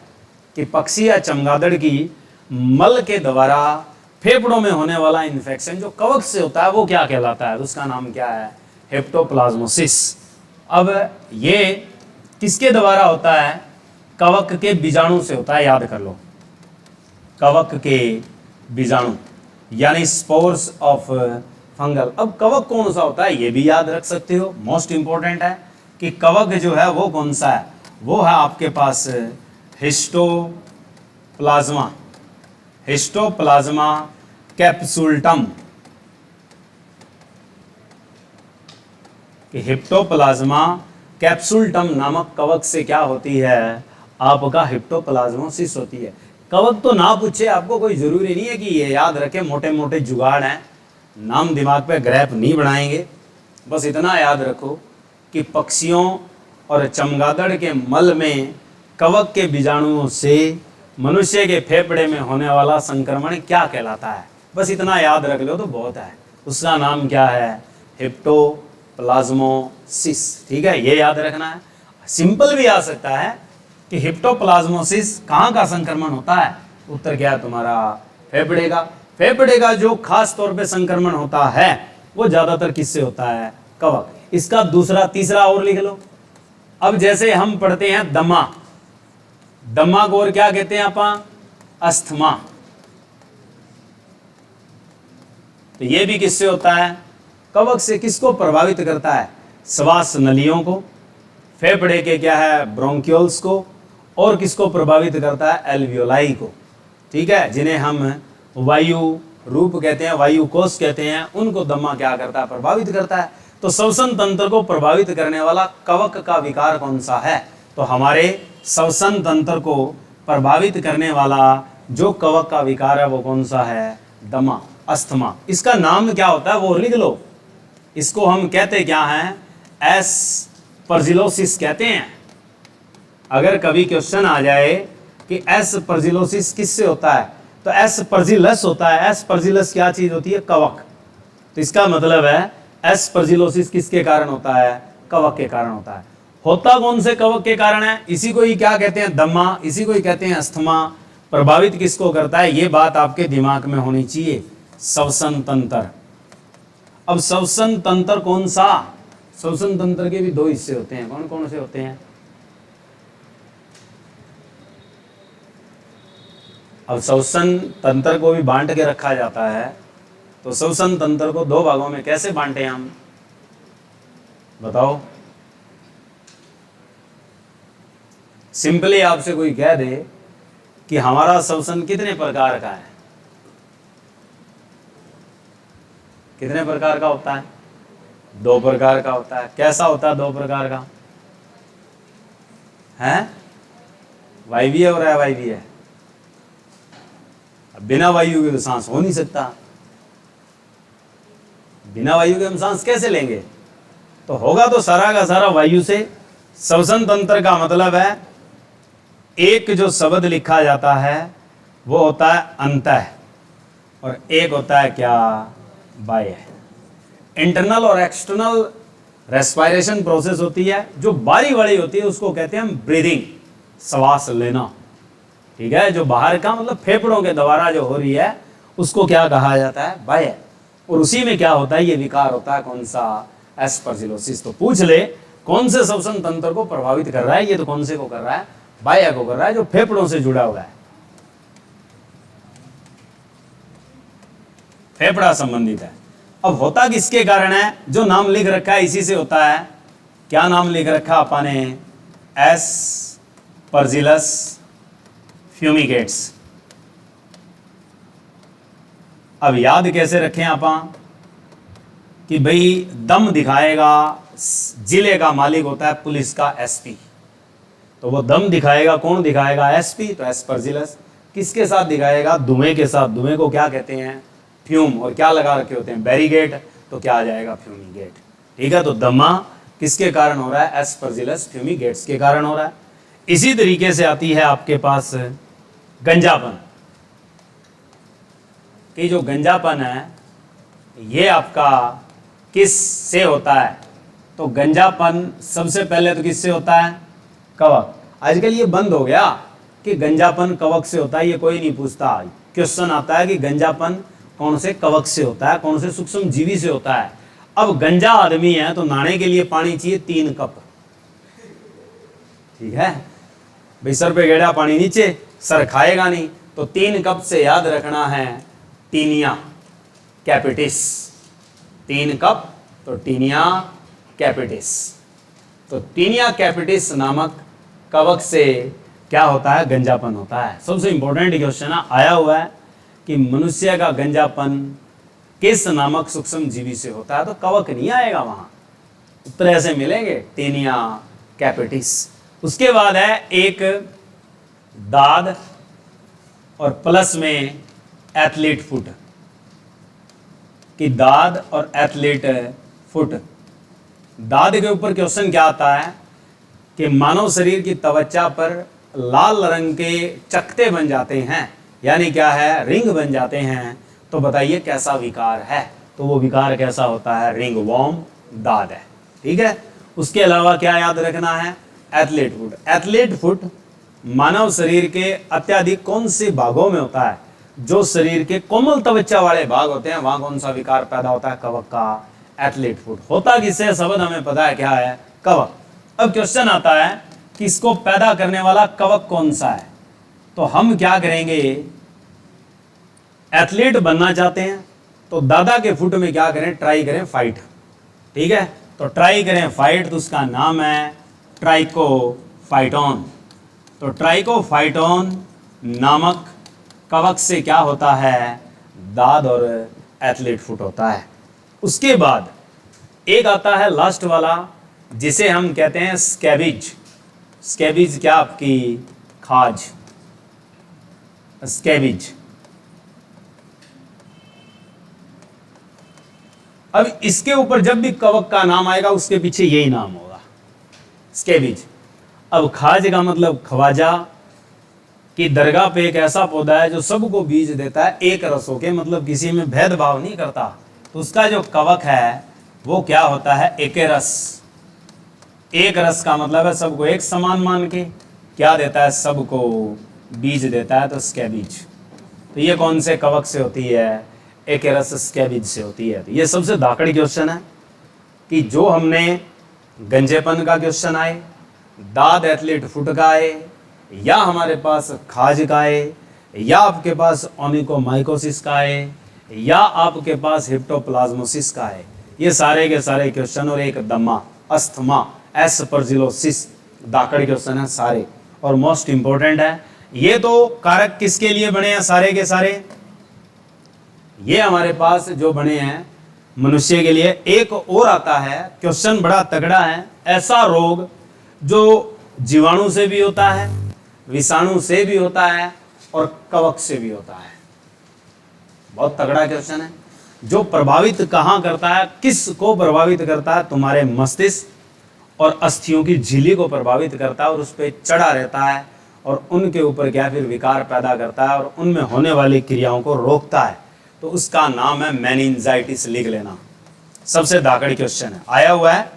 कि पक्षी या चमगादड़ की मल के द्वारा फेफड़ों में होने वाला इन्फेक्शन जो कवक से होता है वो क्या कहलाता है, उसका नाम क्या है, हेप्टोप्लाज्मोसिस। अब ये किसके द्वारा होता है, कवक के बीजाणु से होता है, याद कर लो, कवक के बीजाणु यानी स्पोर्स ऑफ फंगल। अब कवक कौन सा होता है ये भी याद रख सकते हो, मोस्ट इंपॉर्टेंट है कि कवक जो है वो कौन सा है, वो है आपके पास हिस्टोप्लाज्मा, हिस्टोप्लाज्मा कैप्सुलटम। कि हिप्टोप्लाज्मा कैप्सुलटम नामक कवक से क्या होती है, आपका हिप्टोप्लाज्मोसिस होती है। कवक तो ना पूछे आपको, कोई जरूरी नहीं है कि ये याद रखे, मोटे मोटे जुगाड़ हैं, नाम दिमाग पे ग्रैप नहीं बनाएंगे। बस इतना याद रखो कि पक्षियों और चमगादड़ के मल में कवक के बीजाणुओं से मनुष्य के फेफड़े में होने वाला संक्रमण क्या कहलाता है, बस इतना याद रख लो तो बहुत है। उसका नाम क्या है, हिप्टोप्लाज्मोसिस। ठीक है, ये याद रखना है। सिंपल भी आ सकता है कि हिप्टोप्लाज्मोसिस कहाँ का संक्रमण होता है, उत्तर क्या है तुम्हारा, फेफड़े का। फेफड़े का जो खास तौर पे संक्रमण होता है वो ज्यादातर किससे होता है, कवक। इसका दूसरा तीसरा और लिख लो। अब जैसे हम पढ़ते हैं दमा, दमा को और क्या कहते हैं अपन, अस्थमा। तो ये भी किससे होता है, कवक से। किसको प्रभावित करता है, श्वास नलियों को, फेफड़े के क्या है, ब्रोंक्यूल्स को, और किसको प्रभावित करता है, एल्वियोलाई को। ठीक है, जिन्हें हम वायु रूप कहते हैं, वायु कोश कहते हैं, उनको दमा क्या करता है, प्रभावित करता है। तो श्वसन तंत्र को प्रभावित करने वाला कवक का विकार कौन सा है, तो हमारे श्वसन तंत्र को प्रभावित करने वाला जो कवक का विकार है वो कौन सा है, दमा, अस्थमा। इसका नाम क्या होता है वो लिख लो। इसको हम कहते क्या हैं, एस्परजिलोसिस कहते हैं। अगर कभी क्वेश्चन आ जाए कि एस्परजिलोसिस किससे होता है, तो एस्परजिलस होता है। एस्परजिलस क्या चीज होती है, कवक। तो इसका मतलब है एस्परजिलोसिस किसके कारण होता है, कवक के कारण होता है। होता कौन से कवक के कारण है, इसी को ही क्या कहते हैं, दमा, इसी को ही कहते हैं अस्थमा। प्रभावित किसको करता है, ये बात आपके दिमाग में होनी चाहिए, श्वसन तंत्र। अब श्वसन तंत्र कौन सा, श्वसन तंत्र के भी दो हिस्से होते हैं, कौन कौन से होते हैं। अब श्वसन तंत्र को भी बांट के रखा जाता है, तो श्वसन तंत्र को दो भागों में कैसे बांटे हम, बताओ। सिंपली आपसे कोई कह दे कि हमारा श्वसन कितने प्रकार का है, कितने प्रकार का होता है, दो प्रकार का होता है। कैसा होता है दो प्रकार का, है वायवीय और अवायवीय। बिना वायु के तो सांस हो नहीं सकता, बिना वायु के हम सांस कैसे लेंगे, तो होगा तो सारा का सारा वायु से। श्वसन तंत्र का मतलब है, एक जो शब्द लिखा जाता है वो होता है अंतः, और एक होता है क्या, बाह्य। इंटरनल और एक्सटर्नल रेस्पिरेशन प्रोसेस होती है, जो बारी वाली होती है उसको कहते हैं हम ब्रीदिंग, श्वास लेना। ठीक है, जो बाहर का मतलब फेफड़ों के द्वारा जो हो रही है उसको क्या कहा जाता है, बाह्य। और उसी में क्या होता है, ये विकार होता है कौन सा, एस्परजिलोसिस। तो पूछ ले कौन से श्वसन तंत्र को प्रभावित कर रहा है, ये तो कौन से को कर रहा है, बाह्य को कर रहा है, जो फेफड़ों से जुड़ा हुआ है, फेफड़ा संबंधित है। अब होता किसके कारण है, जो नाम लिख रखा है इसी से होता है। क्या नाम लिख रखा अपन ने, एस्परजिलस फ्यूमिगेट्स। अब याद कैसे रखें अपन, कि भाई दम दिखाएगा, जिले का मालिक होता है पुलिस का एसपी, तो वो दम दिखाएगा, कौन दिखाएगा, एसपी, तो एस्परजिलस। किसके साथ दिखाएगा, धुएं के साथ। धुएं को क्या कहते हैं, फ्यूम, और क्या लगा रखे होते हैं, बैरिगेट, तो क्या आ जाएगा, फ्यूमिगेट। ठीक है, तो दमा किसके कारण हो रहा है, एस्परजिलस फ्यूमिगेट्स के कारण हो रहा है। इसी तरीके से आती है आपके पास गंजापन, कि जो गंजापन है ये आपका किस से होता है? तो गंजापन सबसे पहले तो किससे होता है? कवक। आजकल ये बंद हो गया कि गंजापन कवक से होता है, ये कोई नहीं पूछता। क्वेश्चन आता है कि गंजापन कौन से कवक से होता है, कौन से सूक्ष्म जीवी से होता है। अब गंजा आदमी है तो नहाने के लिए पानी चाहिए 3 कप, ठीक है भाई, सर पे गेड़ा पानी नीचे, सर खाएगा नहीं, तो 3 कप से याद रखना है टीनिया कैपिटिस। 3 कप तो टीनिया कैपिटिस। तो टीनिया कैपिटिस नामक कवक से क्या होता है? गंजापन होता है। सबसे इंपॉर्टेंट क्वेश्चन आया हुआ है कि मनुष्य का गंजापन किस नामक सूक्ष्म जीवी से होता है? तो कवक नहीं आएगा वहां, उत्तर ऐसे मिलेंगे टीनिया कैपिटिस। उसके बाद है एक दाद और प्लस में एथलीट फुट, कि दाद और एथलीट फुट। दाद के ऊपर क्वेश्चन क्या आता है कि मानव शरीर की त्वचा पर लाल रंग के चकते बन जाते हैं, यानी क्या है? रिंग बन जाते हैं। तो बताइए कैसा विकार है? तो वो विकार कैसा होता है? रिंग वॉर्म दाद है, ठीक है। उसके अलावा क्या याद रखना है? Athlete foot. एथलीट फुट मानव शरीर के अत्याधिक कौन से भागों में होता है? जो शरीर के कोमल त्वचा वाले भाग होते हैं वहां कौन सा विकार पैदा होता है? कवक का एथलीट फुट। होता किससे? शब्द हमें पता है क्या है? कवक। अब क्वेश्चन आता है कि इसको पैदा करने वाला कवक कौन सा है? तो हम क्या करेंगे? एथलीट बनना चाहते हैं तो दादा के फुट में क्या करें? ट्राई करें फाइट, ठीक है। तो ट्राई करें फाइट, तो उसका नाम है ट्राइकोफाइटोन। तो ट्राइकोफाइटोन नामक कवक से क्या होता है? दाद और एथलीट फुट होता है। उसके बाद एक आता है लास्ट वाला, जिसे हम कहते हैं स्कैबिज। स्कैबिज क्या? आपकी खाज, स्कैबिज। अब इसके ऊपर जब भी कवक का नाम आएगा उसके पीछे यही नाम होगा, स्कैबिज। अब खाज का मतलब ख्वाजा की दरगाह पे एक ऐसा पौधा है जो सबको बीज देता है एक रसों के, मतलब किसी में भेदभाव नहीं करता। तो उसका जो कवक है वो क्या होता है? एक रस। एक रस का मतलब है सबको एक समान मान के क्या देता है? सबको बीज देता है, तो स्कैबिज। तो ये कौन से कवक से होती है? एक रस स्कैबिज से होती है। तो ये सबसे धाकड़ी क्वेश्चन है कि जो हमने गंजेपन का क्वेश्चन आए, दाद एथलीट फुट का आए, या हमारे पास खाज का आए, या आपके पास ओनिकोमाइकोसिस का आए, या आपके पास हिप्टोप्लाज्मोसिस का है, ये सारे के सारे क्वेश्चन, और एक दमा, अस्थमा, एस्परजिलोसिस, दाकड़ क्वेश्चन है सारे। और मोस्ट इंपॉर्टेंट है, ये तो कारक किसके लिए बने हैं? सारे के सारे ये हमारे पास जो बने हैं मनुष्य के लिए। एक और आता है क्वेश्चन, बड़ा तगड़ा है। ऐसा रोग जो जीवाणु से भी होता है, विषाणु से भी होता है, और कवक से भी होता है। बहुत तगड़ा क्वेश्चन है। जो प्रभावित कहाँ करता है? किस को प्रभावित करता है? तुम्हारे मस्तिष्क और अस्थियों की झिल्ली को प्रभावित करता है, और उस पर चढ़ा रहता है, और उनके ऊपर क्या फिर विकार पैदा करता है, और उनमें होने वाली क्रियाओं को रोकता है। तो उसका नाम है मेनिंजाइटिस। लिख लेना, सबसे धाकड़ क्वेश्चन है, आया हुआ है।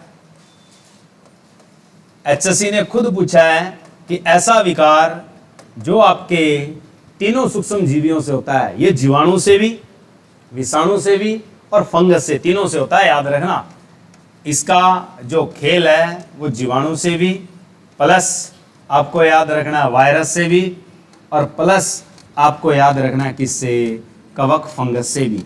एचएससी ने खुद पूछा है कि ऐसा विकार जो आपके तीनों सूक्ष्म जीवियों से होता है, ये जीवाणु से भी, विषाणु से भी, और फंगस से, तीनों से होता है, याद रखना। इसका जो खेल है वो जीवाणु से भी, प्लस आपको याद रखना वायरस से भी, और प्लस आपको याद रखना किससे? कवक फंगस से भी।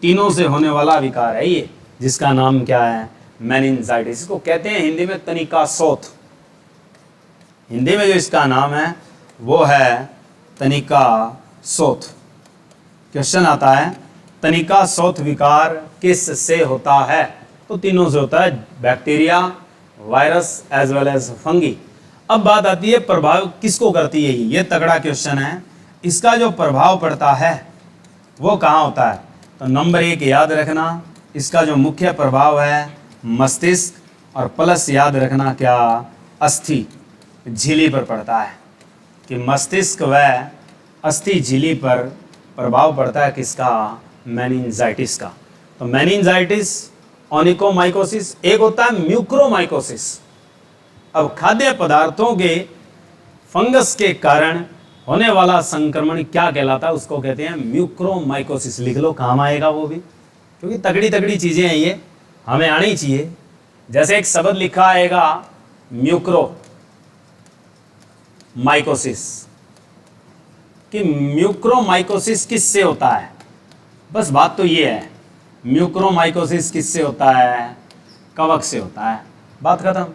तीनों से होने वाला विकार है ये, जिसका नाम क्या है? मेनिंजाइटिस। इसको कहते हैं हिंदी में तनिका सोथ। हिंदी में जो इसका नाम है वो है तनिका सोथ। क्वेश्चन आता है तनिका सोथ विकार किस से होता है? तो तीनों से होता है, bacteria, virus as well as fungi. अब बात आती है प्रभाव किसको करती है? ये तगड़ा क्वेश्चन है। इसका जो प्रभाव पड़ता है वो कहाँ होता है? तो नंबर 1 याद रखना, इसका जो मुख्य प्रभाव है मस्तिष्क, और प्लस याद रखना क्या? अस्थि झिल्ली पर पड़ता है, कि मस्तिष्क व अस्थि झिल्ली पर प्रभाव पड़ता है किसका? मेनिंजाइटिस का। तो मेनिंजाइटिस ओनिकोमाइकोसिस, एक होता है म्यूक्रोमाइकोसिस। अब खाद्य पदार्थों के फंगस के कारण होने वाला संक्रमण क्या कहलाता है, उसको कहते हैं म्यूक्रोमाइकोसिस। लिख लो, काम आएगा वो भी, क्योंकि तगड़ी तगड़ी चीजें हैं ये, हमें आनी चाहिए। जैसे एक शब्द लिखा आएगा म्यूक्रोमाइकोसिस, कि म्यूक्रोमाइकोसिस किससे होता है, बस बात तो ये है, म्यूक्रोमाइकोसिस किससे होता है, कवक से होता है, बात खत्म।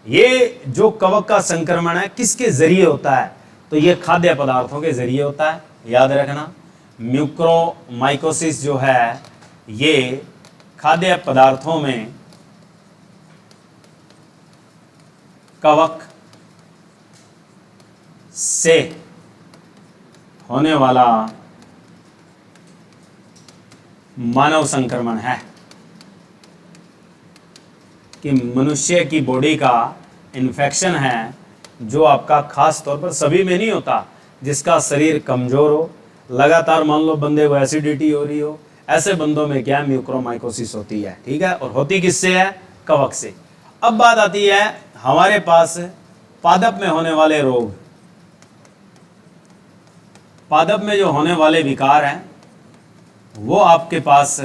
ये जो कवक का संक्रमण है किसके जरिए होता है, तो ये खाद्य पदार्थों के जरिए होता है, याद रखना। म्यूक्रोमाइकोसिस जो है ये खाद्य पदार्थों में कवक से होने वाला मानव संक्रमण है, कि मनुष्य की बॉडी का इन्फेक्शन है, जो आपका खास तौर पर सभी में नहीं होता, जिसका शरीर कमजोर हो, लगातार मान लो बंदे को एसिडिटी हो रही हो, ऐसे बंदों में क्या है, म्यूक्रोमाइकोसिस होती है, ठीक है। और होती किससे है, कवक से। अब बात आती है हमारे पास पादप में होने वाले रोग, पादप में जो होने वाले विकार हैं वो आपके पास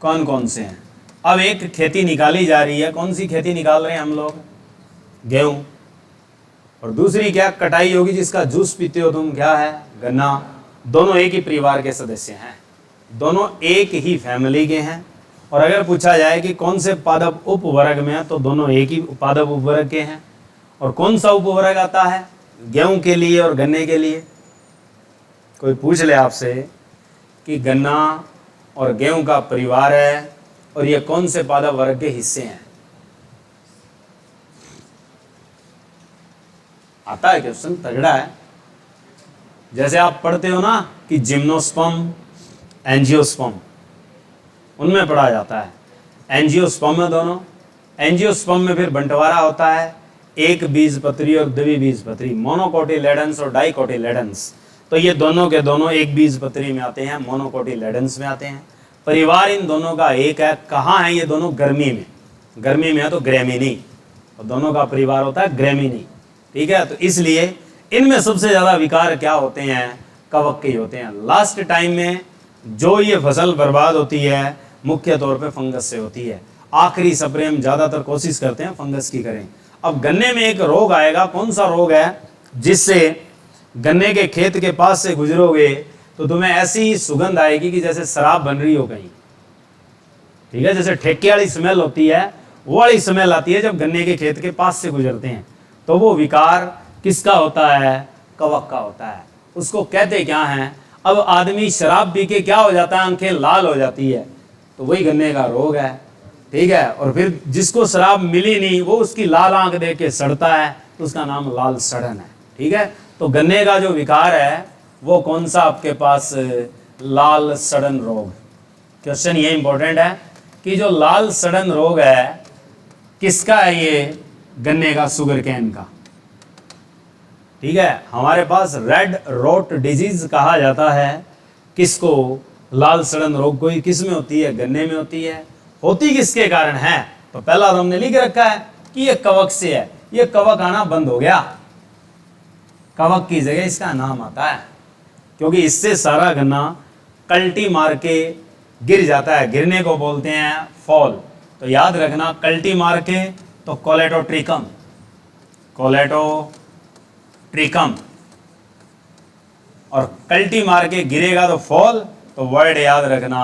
कौन कौन से हैं। अब एक खेती निकाली जा रही है, कौन सी खेती निकाल रहे हैं हम लोग, गेहूं, और दूसरी क्या, कटाई होगी जिसका जूस पीते हो तुम, क्या है, गन्ना। दोनों एक ही परिवार के सदस्य हैं, दोनों एक ही फैमिली के हैं। और अगर पूछा जाए कि कौन से पादप उपवर्ग में है, तो दोनों एक ही पादप उपवर्ग के हैं। और कौन सा उपवर्ग आता है गेहूं के लिए और गन्ने के लिए, कोई पूछ ले आपसे कि गन्ना और गेहूं का परिवार है और ये कौन से पादप वर्ग के हिस्से हैं, आता है क्वेश्चन, तगड़ा है। जैसे आप पढ़ते हो ना कि जिम्नोस्पर्म, एंजियोस्पर्म, उनमें पढ़ा जाता है। एंजियोस्पर्म में दोनों, एंजियोस्पर्म में फिर बंटवारा होता है, एक बीजपत्री और द्विबीजपत्री, मोनोकोटिलेडन्स और डाइकोटिलेडन्स। तो ये दोनों के दोनों एक बीजपत्री में आते हैं, मोनोकोटिलेडन्स में आते हैं। परिवार इन दोनों का एक है। कहाँ है ये दोनों, गर्मी में, गर्मी में है तो ग्रेमिनी, और दोनों का परिवार होता है ग्रेमिनी, ठीक है। तो इसलिए इनमें सबसे ज्यादा विकार क्या होते हैं, कवक के होते हैं। लास्ट टाइम में जो ये फसल बर्बाद होती है मुख्य तौर पे फंगस से होती है। आखिरी स्प्रे हम ज्यादातर कोशिश करते हैं फंगस की करें। अब गन्ने में एक रोग आएगा, कौन सा रोग है, जिससे गन्ने के खेत के पास से गुजरोगे तो तुम्हें ऐसी सुगंध आएगी कि जैसे शराब बन रही हो कहीं, ठीक है। जैसे ठेके वाली स्मेल होती है, वो वाली स्मेल आती है जब गन्ने के खेत के पास से गुजरते हैं। तो वो विकार किसका होता है, कवक का होता है। उसको कहते क्या हैं। अब आदमी शराब पी के क्या हो जाता है, आंखें लाल हो जाती है, तो वही गन्ने का रोग है, ठीक है। और फिर जिसको शराब मिली नहीं वो उसकी लाल आंख देख के सड़ता है, तो उसका नाम लाल सड़न है, ठीक है। तो गन्ने का जो विकार है वो कौन सा आपके पास, लाल सड़न रोग। क्वेश्चन ये इंपॉर्टेंट है कि जो लाल सड़न रोग है किसका है, ये गन्ने का, शुगर केन का, ठीक है। हमारे पास रेड रोट डिजीज कहा जाता है किसको, लाल सड़न रोग कोई किस में होती है, गन्ने में होती है। होती किसके कारण है, तो पहला तो हमने लिख रखा है कि ये कवक से है। ये कवक आना बंद हो गया, कवक की जगह इसका नाम आता है, क्योंकि इससे सारा गन्ना कल्टी मार के गिर जाता है। गिरने को बोलते हैं फॉल। तो याद रखना, कल्टी मार के तो कोलेटोट्रिकम, कोलेटोट्रिकम, और कल्टी मार के गिरेगा तो फॉल, तो वर्ड याद रखना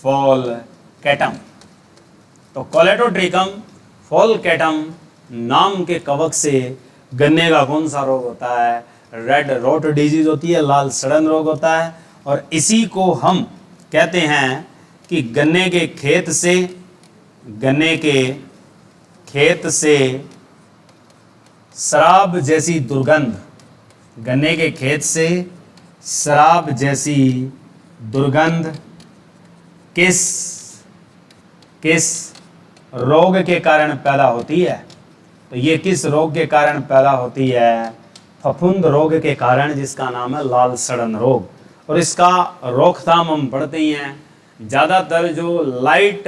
फॉल कैटम। तो कोलेटोट्रिकम, फॉल कैटम नाम के कवक से गन्ने का कौन सा रोग होता है, रेड रोट डिजीज होती है, लाल सड़न रोग होता है। और इसी को हम कहते हैं कि गन्ने के खेत से शराब जैसी दुर्गंध, गन्ने के खेत से शराब जैसी दुर्गंध किस रोग के कारण पैदा होती है। तो ये किस रोग के कारण पैदा होती है, फफूंद रोग के कारण, जिसका नाम है लाल सड़न रोग। और इसका रोकथाम हम पढ़ते ही हैं, ज़्यादातर जो लाइट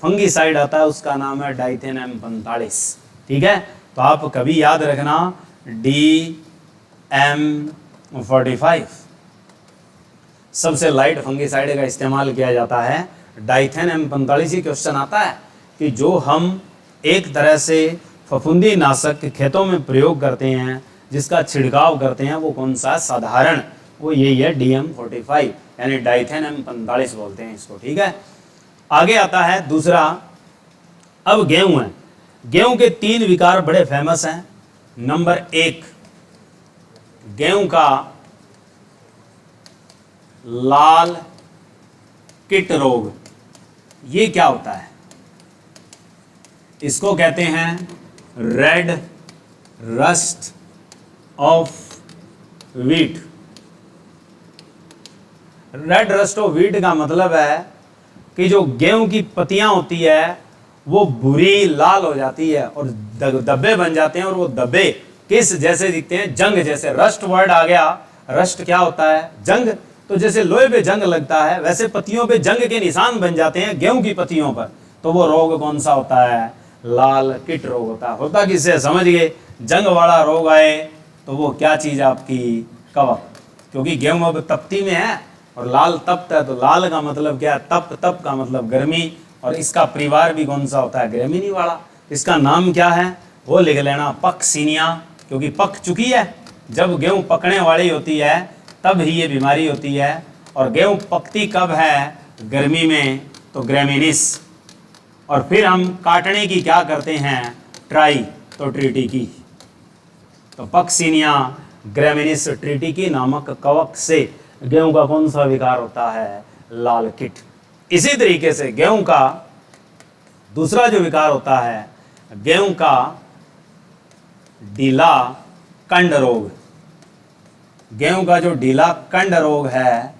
फंगीसाइड आता है उसका नाम है डाइथेन M45। ठीक है, तो आप कभी याद रखना DM45 सबसे लाइट फंगीसाइड का इस्तेमाल किया जाता है। डाइथेन M45 ही क्वेश्चन आता है कि जो हम एक तरह से फफूंदी नाशक खेतों में प्रयोग करते हैं, जिसका छिड़काव करते हैं, वो कौन सा साधारण, वो यही है DM45 यानी डाइथेन M45 बोलते हैं इसको। ठीक है, आगे आता है दूसरा। अब गेहूं है, गेहूं के 3 विकार बड़े फेमस हैं। नंबर 1 गेहूं का लाल किट रोग। ये क्या होता है? इसको कहते हैं red rust of wheat. Red rust of wheat का मतलब है कि जो गेहूं की पत्तियां होती है वो बुरी लाल हो जाती है और धब्बे बन जाते हैं, और वो धब्बे किस जैसे दिखते हैं? जंग जैसे। रस्ट वर्ड आ गया। रस्ट क्या होता है? जंग। तो जैसे लोहे पे जंग लगता है वैसे पत्तियों पे जंग के निशान बन जाते हैं गेहूं की पत्तियों पर। तो वो रोग कौन सा होता है? लाल किट रोग होता है। होता किससे? समझ गए, जंग वाला रोग आए तो वो क्या चीज आपकी? कवक। क्योंकि गेहूं अब तपती में है और लाल तप्त है, तो लाल का मतलब क्या है? तप। तप का मतलब गर्मी, और इसका परिवार भी कौन सा होता है? ग्रेमिनी वाला। इसका नाम क्या है? वो लिख लेना पक्सिनिया, क्योंकि पक चुकी है। जब गेहूं पकने वाली होती है तब ही ये बीमारी होती है, और गेहूं पकती कब है? गर्मी में, तो ग्रेमिनिस। और फिर हम काटने की क्या करते हैं? ट्राई, तो ट्रिटिकी। तो पक्सिनिया ग्रेमिनिस ट्रिटिकी नामक कवक से गेहूं का कौन सा विकार होता है? लाल किट। इसी तरीके से गेहूं का दूसरा जो विकार होता है, गेहूं का ढीला कंड रोग। गेहूं का जो ढीला कंड रोग है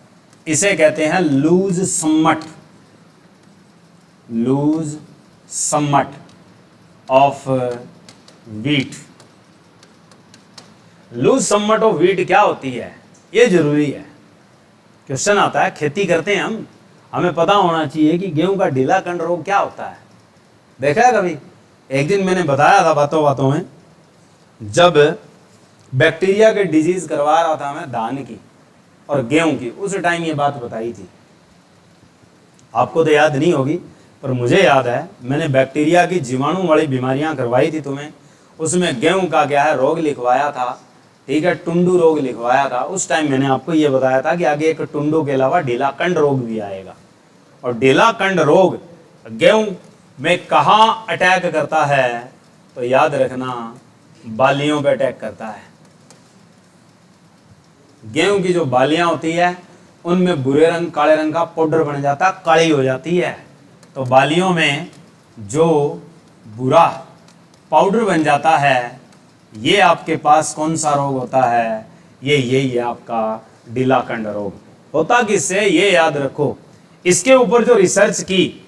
इसे कहते हैं loose smut. Loose smut of wheat. Loose smut of wheat क्या होती है? ये जरूरी है, क्वेश्चन आता है। खेती करते हैं हम, हमें पता होना चाहिए कि गेहूं का ढीला कंड रोग क्या होता है। देखा है कभी? एक दिन मैंने बताया था बातों बातों में, जब बैक्टीरिया के डिजीज करवा रहा था मैं धान की और गेहूं की, उस टाइम ये बात बताई थी। आपको तो याद नहीं होगी पर मुझे याद है, मैंने बैक्टीरिया की जीवाणु वाली बीमारियां करवाई थी तुम्हें। उसमें गेहूं का क्या है? रोग लिखवाया था। ठीक है, टुंडू रोग लिखवाया था। उस टाइम मैंने आपको ये बताया था कि आगे एक टुंडू के अलावा ढीला कंड रोग भी आएगा। और ढीला कंड रोग गेहूं में कहाँ अटैक करता है? तो याद रखना, बालियों पे अटैक करता है। गेहूं की जो बालियां होती है उनमें बुरे रंग काले रंग का पाउडर बन जाता है, काली हो जाती है। तो बालियों में जो बुरा पाउडर बन जाता है, ये आपके पास कौन सा रोग होता है? यही है आपका ढीला कंड रोग। होता किससे? ये याद रखो। इसके ऊपर जो रिसर्च की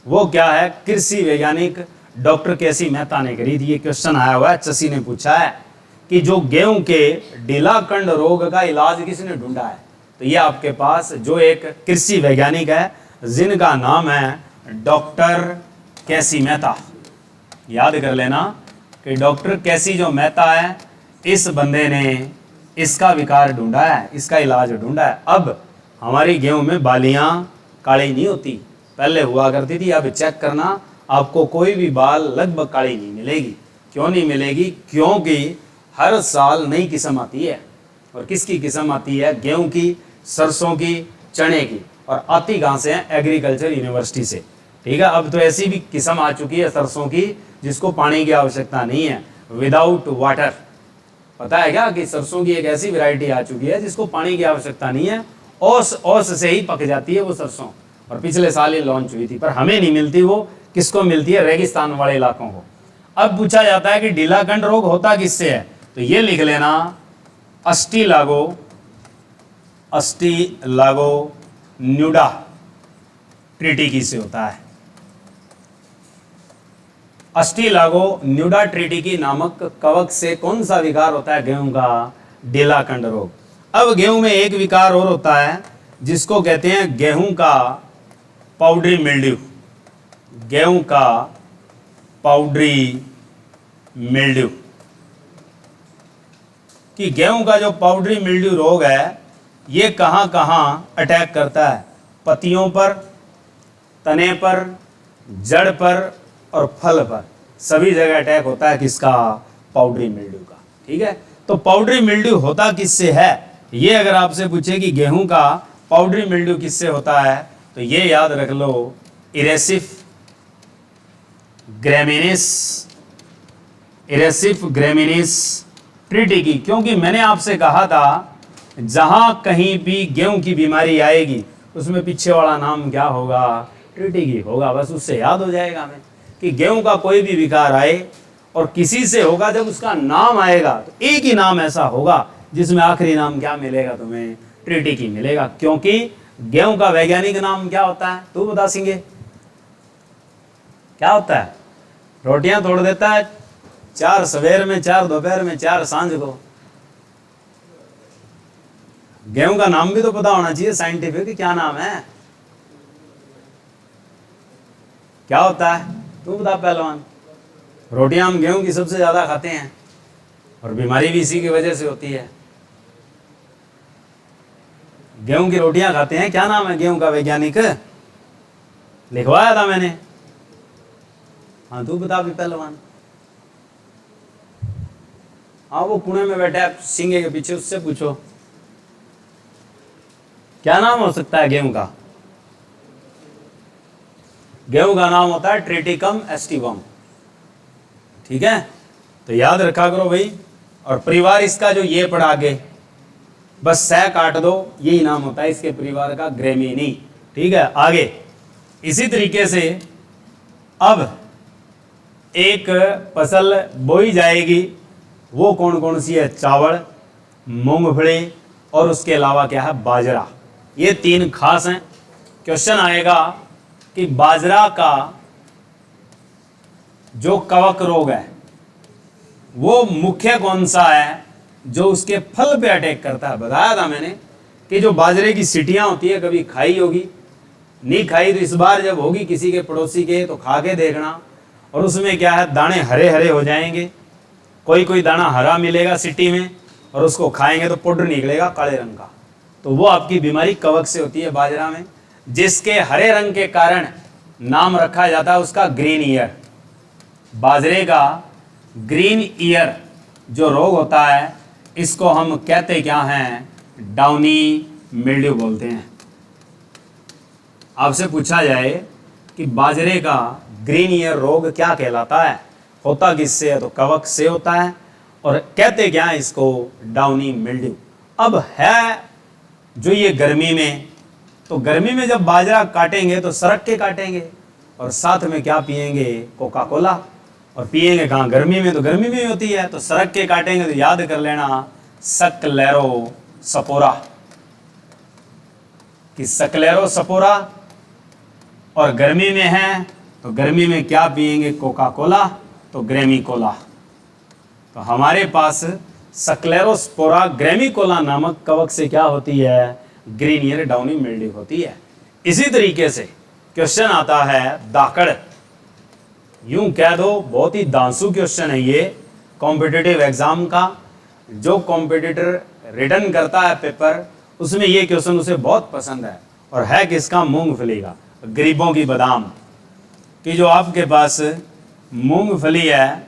वो क्या है? कृषि वैज्ञानिक डॉक्टर केसी मेहता ने करी थी। ये क्वेश्चन आया हुआ है, चसी ने पूछा है कि जो गेहूं के ढीला कंड रोग का इलाज किसने ढूंढा है? तो ये आपके पास जो एक कृषि वैज्ञानिक है जिनका नाम है डॉक्टर केसी मेहता। याद कर लेना कि डॉक्टर केसी जो मेहता है, इस बंदे ने इसका विकार ढूंढा है, इसका इलाज ढूंढा है। अब हमारी गेहूं में बालियां काली नहीं होती, पहले हुआ करती थी। अब चेक करना, आपको कोई भी बाल लगभग काली नहीं मिलेगी। क्यों नहीं मिलेगी? क्योंकि हर साल नई किस्म आती है। और किसकी किस्म आती है? गेहूं की, सरसों की, चने की। और आती कहाँ से है? एग्रीकल्चर यूनिवर्सिटी से। ठीक है, अब तो ऐसी भी किस्म आ चुकी है सरसों की जिसको पानी की आवश्यकता नहीं है, विदाउट वाटर। पता है क्या कि सरसों की एक ऐसी वैरायटी आ चुकी है जिसको पानी की आवश्यकता नहीं है, ओस से ही पक जाती है वो सरसों। और पिछले साल ये लॉन्च हुई थी, पर हमें नहीं मिलती। वो किसको मिलती है? रेगिस्तान वाले इलाकों को। अब पूछा जाता है कि ढीला कंड रोग होता किससे है? तो ये लिख लेना, अस्टिलागो न्यूडा ट्रिटिकी से होता है। अस्टिलागो न्यूडा ट्रिटिकी नामक कवक से कौन सा विकार होता है? गेहूं का ढीला कंड रोग। अब गेहूं में एक विकार और होता है जिसको कहते हैं गेहूं का पाउडरी मिल्ड्यू, गेहूं का पाउडरी मिल्ड्यू, कि गेहूं का जो पाउडरी मिल्ड्यू रोग है ये कहाँ कहाँ अटैक करता है? पत्तियों पर, तने पर, जड़ पर और फल पर, सभी जगह अटैक होता है किसका? पाउडरी मिल्ड्यू का। ठीक है, तो पाउडरी मिल्ड्यू होता किससे है? ये अगर आपसे पूछे कि गेहूं का पाउडरी मिल्ड्यू किससे होता है, तो ये याद रख लो, इरेसिफ ग्रेमिनिस, इरेसिफ ग्रेमिनिस ट्रिटिकी। क्योंकि मैंने आपसे कहा था जहां कहीं भी गेहूं की बीमारी आएगी उसमें पीछे वाला नाम क्या होगा? ट्रिटिकी होगा। बस उससे याद हो जाएगा हमें कि गेहूं का कोई भी विकार आए और किसी से होगा, जब उसका नाम आएगा तो एक ही नाम ऐसा होगा जिसमें आखिरी नाम क्या मिलेगा? तुम्हें ट्रिटिकी मिलेगा। क्योंकि गेहूं का वैज्ञानिक नाम क्या होता है? तू बता सिंगे, क्या होता है? रोटियां तोड़ देता है, 4 सवेर में, 4 दोपहर में, 4 सांझ को। गेहूं का नाम भी तो पता होना चाहिए साइंटिफिक, क्या नाम है, क्या होता है? तू बता पहलवान। रोटियां हम गेहूं की सबसे ज्यादा खाते हैं और बीमारी भी इसी की वजह से होती है। गेहूं की रोटियां खाते हैं, क्या नाम है गेहूं का वैज्ञानिक? लिखवाया था मैंने। हाँ तू बता भी पहलवान। हाँ वो पुणे में बैठा है सिंगे के पीछे, उससे पूछो क्या नाम हो सकता है गेहूं का? गेहूं का नाम होता है ट्रिटिकम एस्टिवम। ठीक है, तो याद रखा करो भाई। और परिवार इसका जो ये पढ़ा आगे, बस सह काट दो, यही नाम होता है इसके परिवार का, ग्रेमिनी। ठीक है, आगे इसी तरीके से अब एक फसल बोई जाएगी, वो कौन कौन सी है? चावल, मूंगफली और उसके अलावा क्या है? बाजरा। ये 3 खास हैं। क्वेश्चन आएगा कि बाजरा का जो कवक रोग है वो मुख्य कौन सा है जो उसके फल पे अटैक करता है? बताया था मैंने कि जो बाजरे की सिटियां होती है, कभी खाई होगी, नहीं खाई तो इस बार जब होगी किसी के पड़ोसी के तो खा के देखना। और उसमें क्या है? दाने हरे हरे हो जाएंगे, कोई कोई दाना हरा मिलेगा सिटी में, और उसको खाएंगे तो पाउडर निकलेगा काले रंग का। तो वो आपकी बीमारी कवक से होती है बाजरा में, जिसके हरे रंग के कारण नाम रखा जाता है उसका ग्रीन ईयर। बाजरे का ग्रीन ईयर जो रोग होता है इसको हम कहते क्या हैं? डाउनी मिल्ड्यू बोलते हैं। आपसे पूछा जाए कि बाजरे का ग्रीन ईयर रोग क्या कहलाता है, होता किससे है? तो कवक से होता है, और कहते क्या है इसको? Downy mildew. अब है जो ये गर्मी में, तो गर्मी में जब बाजरा काटेंगे तो सरक के काटेंगे, और साथ में क्या पिएंगे? Coca Cola. और पिएंगे कहाँ? गर्मी में, तो गर्मी में ही होती है, तो सरक के काटेंगे। तो याद कर लेना सक्लेरो सपोरा, कि सक्लेरो सपोरा। और गर्मी में है तो गर्मी में क्या पिएंगे? कोका कोला, तो ग्रेमी कोला। तो हमारे पास सक्लेरोस्पोरा ग्रेमिकोला नामक कवक से क्या होती है? ग्रीन ईयर डाउनी मिल्ड्यू होती है। इसी तरीके से क्वेश्चन आता है दाकड़। यूं कह दो बहुत ही दांसू क्वेश्चन है ये कॉम्पिटिटिव एग्जाम का। जो कॉम्पिटिटर रिटर्न करता है पेपर, उसमें ये क्वेश्चन उसे बहुत पसंद है। और है किसका? मूंगफली का, गरीबों की बादाम कि जो आपके पास मूंगफली है,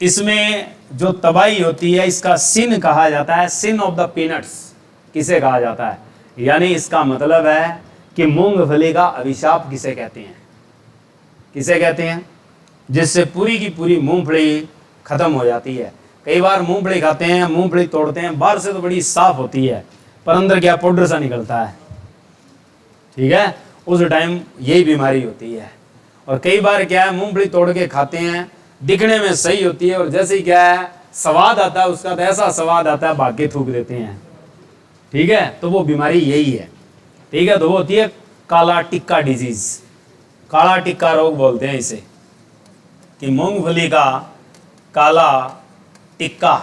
इसमें जो तबाही होती है इसका सिन कहा जाता है, सिन ऑफ द पीनट्स किसे कहा जाता है? यानी इसका मतलब है कि मूंगफली का अभिशाप किसे कहते हैं? किसे कहते हैं? जिससे पूरी की पूरी मूंगफली खत्म हो जाती है। कई बार मूंगफली खाते हैं, मूंगफली तोड़ते हैं, बाहर से तो बड़ी साफ होती है पर अंदर क्या पाउडर सा निकलता है। ठीक है, उस टाइम यही बीमारी होती है। और कई बार क्या है, मूंगफली तोड़ के खाते हैं, दिखने में सही होती है और जैसे ही क्या है स्वाद आता है उसका, तो ऐसा स्वाद आता है भाग के थूक देते हैं। ठीक है, तो वो बीमारी यही है। ठीक है, तो वो होती है काला टिक्का डिजीज, काला टिक्का रोग बोलते हैं इसे, कि मूंगफली का काला टिक्का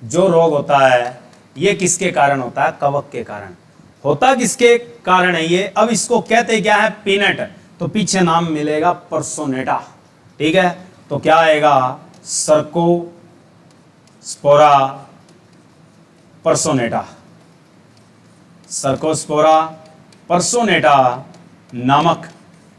जो रोग होता है ये किसके कारण होता है? कवक के कारण। होता किसके कारण है ये? अब इसको कहते क्या है? पीनट। तो पीछे नाम मिलेगा पर्सोनेटा। ठीक है, तो क्या आएगा? सर्कोस्पोरा पर्सोनेटा। सर्कोस्पोरा पर्सोनेटा नामक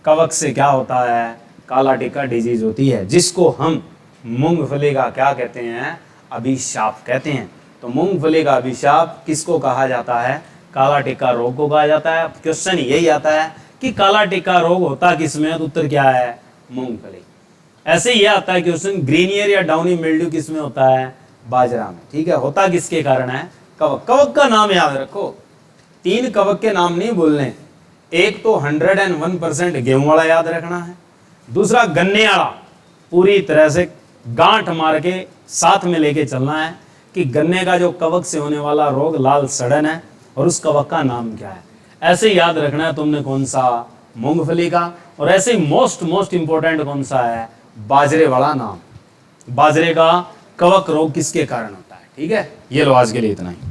कवक से क्या होता है? काला टिक्का डिजीज होती है, जिसको हम मूंगफली का क्या कहते हैं? अभिशाप कहते हैं। तो मूंगफली का अभिशाप किसको कहा जाता है? काला टिक्का रोग को कहा जाता है। क्वेश्चन यही आता है कि काला टिक्का रोग होता किसमें? तो उत्तर क्या है? मूंगफली। ऐसे ही आता है क्वेश्चन, ग्रीनियर या डाउनी मिल्ड्यू किसमें होता है? बाजरा में। ठीक है, होता किसके कारण है? कवक। कवक का नाम याद रखो, 3 कवक के नाम नहीं बोलने। एक तो 101% गेहूं वाला याद रखना है, दूसरा गन्ने वाला पूरी तरह से गांठ मार के साथ में लेके चलना है कि गन्ने का जो कवक से होने वाला रोग लाल सड़न है और उस कवक का नाम क्या है। ऐसे याद रखना है तुमने कौन सा? मूंगफली का। और ऐसे ही मोस्ट इंपॉर्टेंट कौन सा है? बाजरे वाला नाम। बाजरे का कवक रोग किसके कारण होता है। ठीक है, ये लो आज के लिए इतना ही।